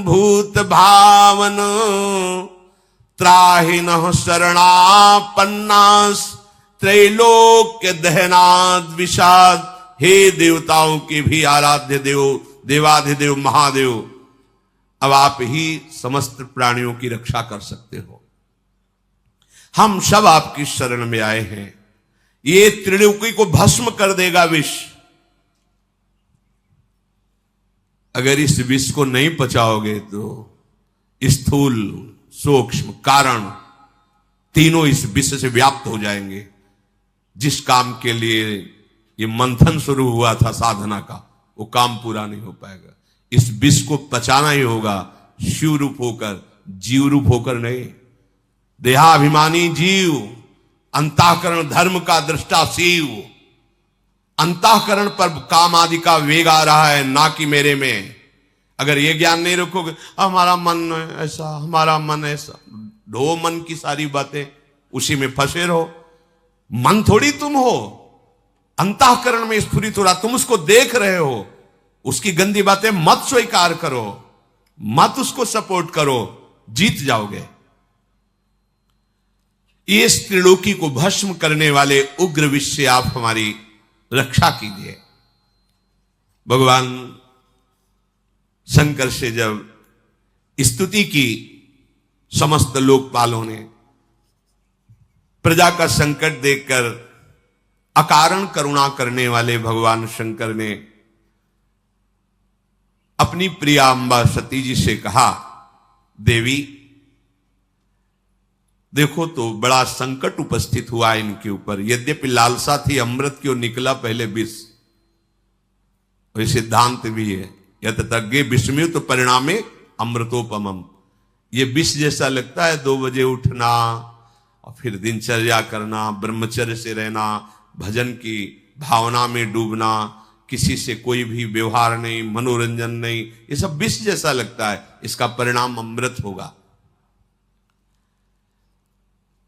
भूत भावन त्राहिनः शरणापन्नास त्रैलोक्य दहनाद विषाद। हे देवताओं के भी आराध्य देव, देवाधिदेव महादेव, अब आप ही समस्त प्राणियों की रक्षा कर सकते हो। हम सब आपकी शरण में आए हैं। ये त्रिलोकी को भस्म कर देगा विष। अगर इस विष को नहीं पचाओगे तो स्थूल सूक्ष्म कारण तीनों इस विष से व्याप्त हो जाएंगे। जिस काम के लिए ये मंथन शुरू हुआ था साधना का, वो काम पूरा नहीं हो पाएगा। इस विष को पचाना ही होगा, शिव रूप होकर, जीव रूप होकर नहीं। देहाभिमानी जीव, अंतःकरण धर्म का दृष्टा शिव। अंतःकरण पर काम आदि का वेग आ रहा है, ना कि मेरे में। अगर ये ज्ञान नहीं रखोगे, हमारा मन ऐसा, हमारा मन ऐसा, ढो मन की सारी बातें, उसी में फंसे रहो। मन थोड़ी तुम हो, अंतःकरण में स्फुरित हो रहा, तुम उसको देख रहे हो। उसकी गंदी बातें मत स्वीकार करो, मत उसको सपोर्ट करो, जीत जाओगे। इस त्रिलोकी को भस्म करने वाले उग्र विष से आप हमारी रक्षा कीजिए। भगवान शंकर से जब स्तुति की समस्त लोकपालों ने, प्रजा का संकट देखकर अकारण करुणा करने वाले भगवान शंकर ने अपनी प्रिया अंबा सती जी से कहा, देवी देखो तो बड़ा संकट उपस्थित हुआ इनके ऊपर। यद्यपि लालसा थी अमृत की, और निकला पहले विष। और सिद्धांत भी है, यत तज्ञे विषम्युत परिणामे अमृतोपमम। ये विष जैसा लगता है, 2 बजे उठना और फिर दिनचर्या करना, ब्रह्मचर्य से रहना, भजन की भावना में डूबना, किसी से कोई भी व्यवहार नहीं, मनोरंजन नहीं, ये सब विष जैसा लगता है। इसका परिणाम अमृत होगा।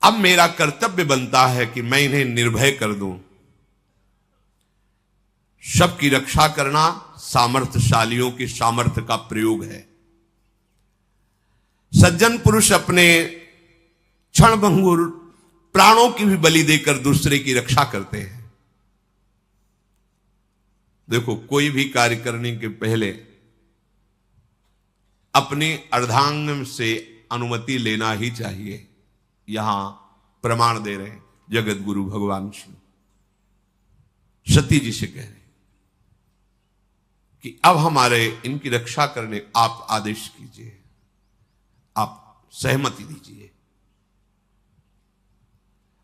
अब मेरा कर्तव्य बनता है कि मैं इन्हें निर्भय कर दूं। सबकी रक्षा करना सामर्थ्यशालियों की सामर्थ्य का प्रयोग है। सज्जन पुरुष अपने क्षणभंगुर प्राणों की भी बलि देकर दूसरे की रक्षा करते हैं। देखो, कोई भी कार्य करने के पहले अपने अर्धांग से अनुमति लेना ही चाहिए। यहां प्रमाण दे रहे हैं जगत गुरु भगवान शिव, सती जी से कह रहे हैं कि अब हमारे इनकी रक्षा करने आप आदेश कीजिए, आप सहमति दीजिए।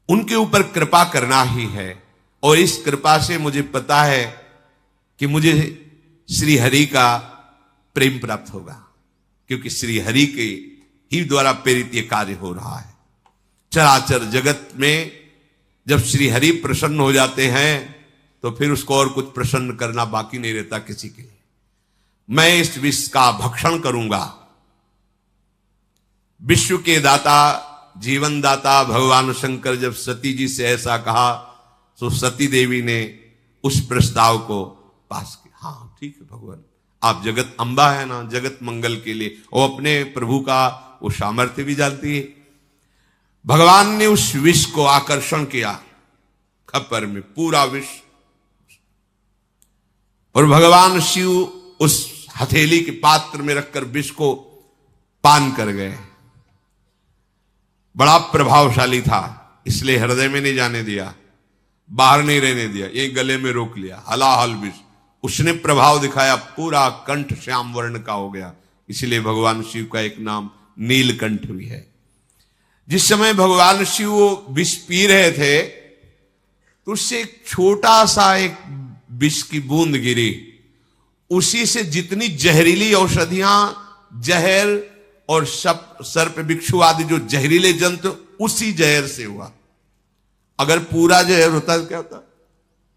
उनके ऊपर कृपा करना ही है, और इस कृपा से मुझे पता है कि मुझे श्री हरि का प्रेम प्राप्त होगा, क्योंकि श्री हरि के ही द्वारा प्रेरित ये कार्य हो रहा है। चराचर जगत में जब श्री हरि प्रसन्न हो जाते हैं तो फिर उसको और कुछ प्रसन्न करना बाकी नहीं रहता किसी के लिए। मैं इस विष का भक्षण करूंगा। विश्व के दाता, जीवन दाता भगवान शंकर जब सती जी से ऐसा कहा तो सती देवी ने उस प्रस्ताव को पास किया। हाँ ठीक है भगवान, आप जगत अम्बा है ना, जगत मंगल के लिए, और अपने प्रभु का वो सामर्थ्य भी जानती है। भगवान ने उस विष को आकर्षण किया खप्पर में, पूरा विष, और भगवान शिव उस हथेली के पात्र में रखकर विष को पान कर गए। बड़ा प्रभावशाली था, इसलिए हृदय में नहीं जाने दिया, बाहर नहीं रहने दिया, ये गले में रोक लिया। हलाहल विष उसने प्रभाव दिखाया, पूरा कंठ श्याम वर्ण का हो गया। इसलिए भगवान शिव का एक नाम नीलकंठ भी है। जिस समय भगवान शिव विष पी रहे थे तो उससे एक छोटा सा एक विष की बूंद गिरी, उसी से जितनी जहरीली औषधियां, जहर और सर्प बिच्छू आदि जो जहरीले जंतु, उसी जहर से हुआ। अगर पूरा जहर होता तो क्या होता?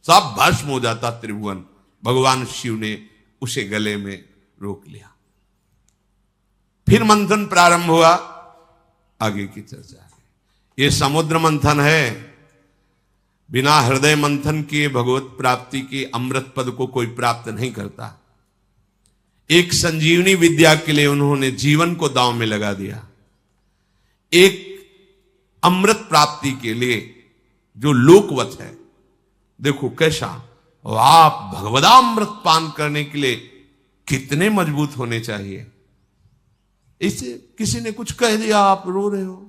सब भस्म हो जाता त्रिभुवन। भगवान शिव ने उसे गले में रोक लिया। फिर मंथन प्रारंभ हुआ, आगे की चर्चा है। ये समुद्र मंथन है। बिना हृदय मंथन किए भगवत प्राप्ति के अमृत पद को कोई प्राप्त नहीं करता। एक संजीवनी विद्या के लिए उन्होंने जीवन को दांव में लगा दिया। एक अमृत प्राप्ति के लिए जो लोकवत है, देखो कैसा, आप भगवदामृत पान करने के लिए कितने मजबूत होने चाहिए। इसे किसी ने कुछ कह दिया, आप रो रहे हो।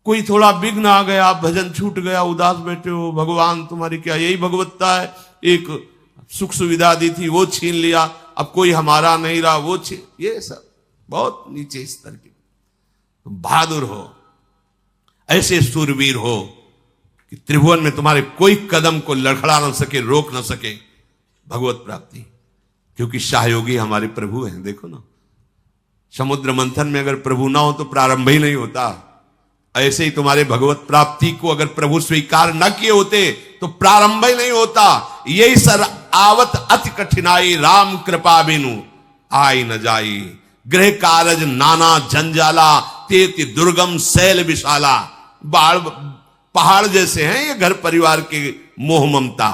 कोई थोड़ा विघ्न आ गया, भजन छूट गया, उदास बैठे हो, भगवान तुम्हारी क्या यही भगवत्ता है? एक सुख सुविधा दी थी वो छीन लिया, अब कोई हमारा नहीं रहा वो छीन, ये सब बहुत नीचे स्तर के। तुम बहादुर हो, ऐसे सूरवीर हो कि त्रिभुवन में तुम्हारे कोई कदम को लड़खड़ा न सके, रोक न सके भगवत प्राप्ति। क्योंकि शाहयोगी हमारे प्रभु हैं। देखो ना, समुद्र मंथन में अगर प्रभु ना हो तो प्रारंभ ही नहीं होता। ऐसे ही तुम्हारे भगवत प्राप्ति को अगर प्रभु स्वीकार न किए होते तो प्रारंभ ही नहीं होता। यही सर आवत अति कठिनाई, राम कृपा बिनु आई न जाई। गृह कारज नाना जंजाला, तेति दुर्गम शैल विशाला। पहाड़ जैसे हैं ये घर परिवार के मोह ममता।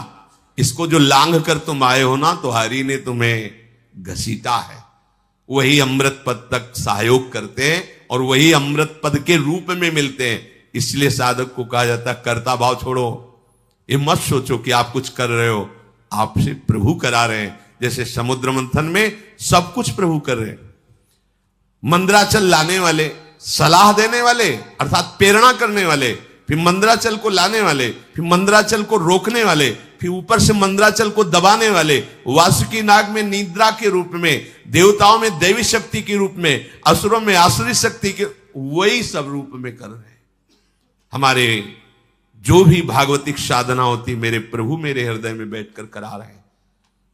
इसको जो लांघ कर तुम आए हो ना, तो हरि ने तुम्हें घसीटा है। वही अमृत पद तक सहयोग करते हैं और वही अमृत पद के रूप में मिलते हैं। इसलिए साधक को कहा जाता है कर्ता भाव छोड़ो। ये मत सोचो कि आप कुछ कर रहे हो, आपसे प्रभु करा रहे हैं। जैसे समुद्र मंथन में सब कुछ प्रभु कर रहे हैं। मंदराचल लाने वाले, सलाह देने वाले अर्थात प्रेरणा करने वाले, फिर मंदराचल को लाने वाले, फिर मंदराचल को रोकने वाले, फिर ऊपर से मंदराचल को दबाने वाले, वासुकी नाग में निद्रा के रूप में, देवताओं में दैवी शक्ति के रूप में, असुरों में आसुरी शक्ति के, वही सब रूप में कर रहे हैं। हमारे जो भी भागवतिक साधना होती मेरे प्रभु मेरे हृदय में बैठकर करा रहे हैं।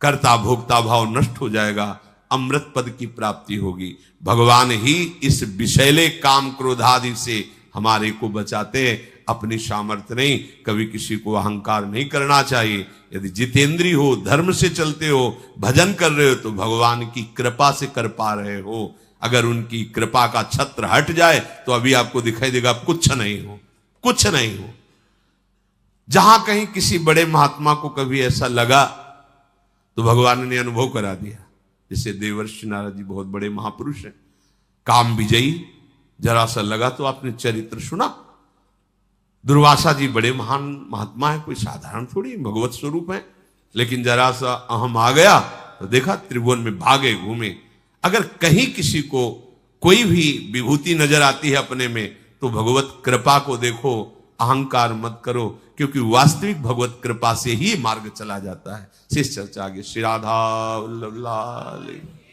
कर्ता भोक्ता भाव नष्ट हो जाएगा, अमृत पद की प्राप्ति होगी। भगवान ही इस विषैले काम क्रोधादि से हमारे को बचाते हैं, अपनी सामर्थ्य नहीं। कभी किसी को अहंकार नहीं करना चाहिए। यदि जितेंद्री हो, धर्म से चलते हो, भजन कर रहे हो तो भगवान की कृपा से कर पा रहे हो। अगर उनकी कृपा का छत्र हट जाए तो अभी आपको दिखाई देगा आप कुछ नहीं हो, कुछ नहीं हो। जहां कहीं किसी बड़े महात्मा को कभी ऐसा लगा तो भगवान ने अनुभव करा दिया। जैसे देवर्षि नारद जी बहुत बड़े महापुरुष हैं, काम विजयी, जरा सा लगा तो आपने चरित्र सुना। दुर्वासा जी बड़े महान महात्मा है, कोई साधारण थोड़ी, भगवत स्वरूप है, लेकिन जरा सा अहम आ गया तो देखा त्रिभुवन में भागे घूमे। अगर कहीं किसी को कोई भी विभूति नजर आती है अपने में तो भगवत कृपा को देखो, अहंकार मत करो, क्योंकि वास्तविक भगवत कृपा से ही मार्ग चला जाता है। शेष चर्चा आगे। श्री राधा वल्लभ लाल।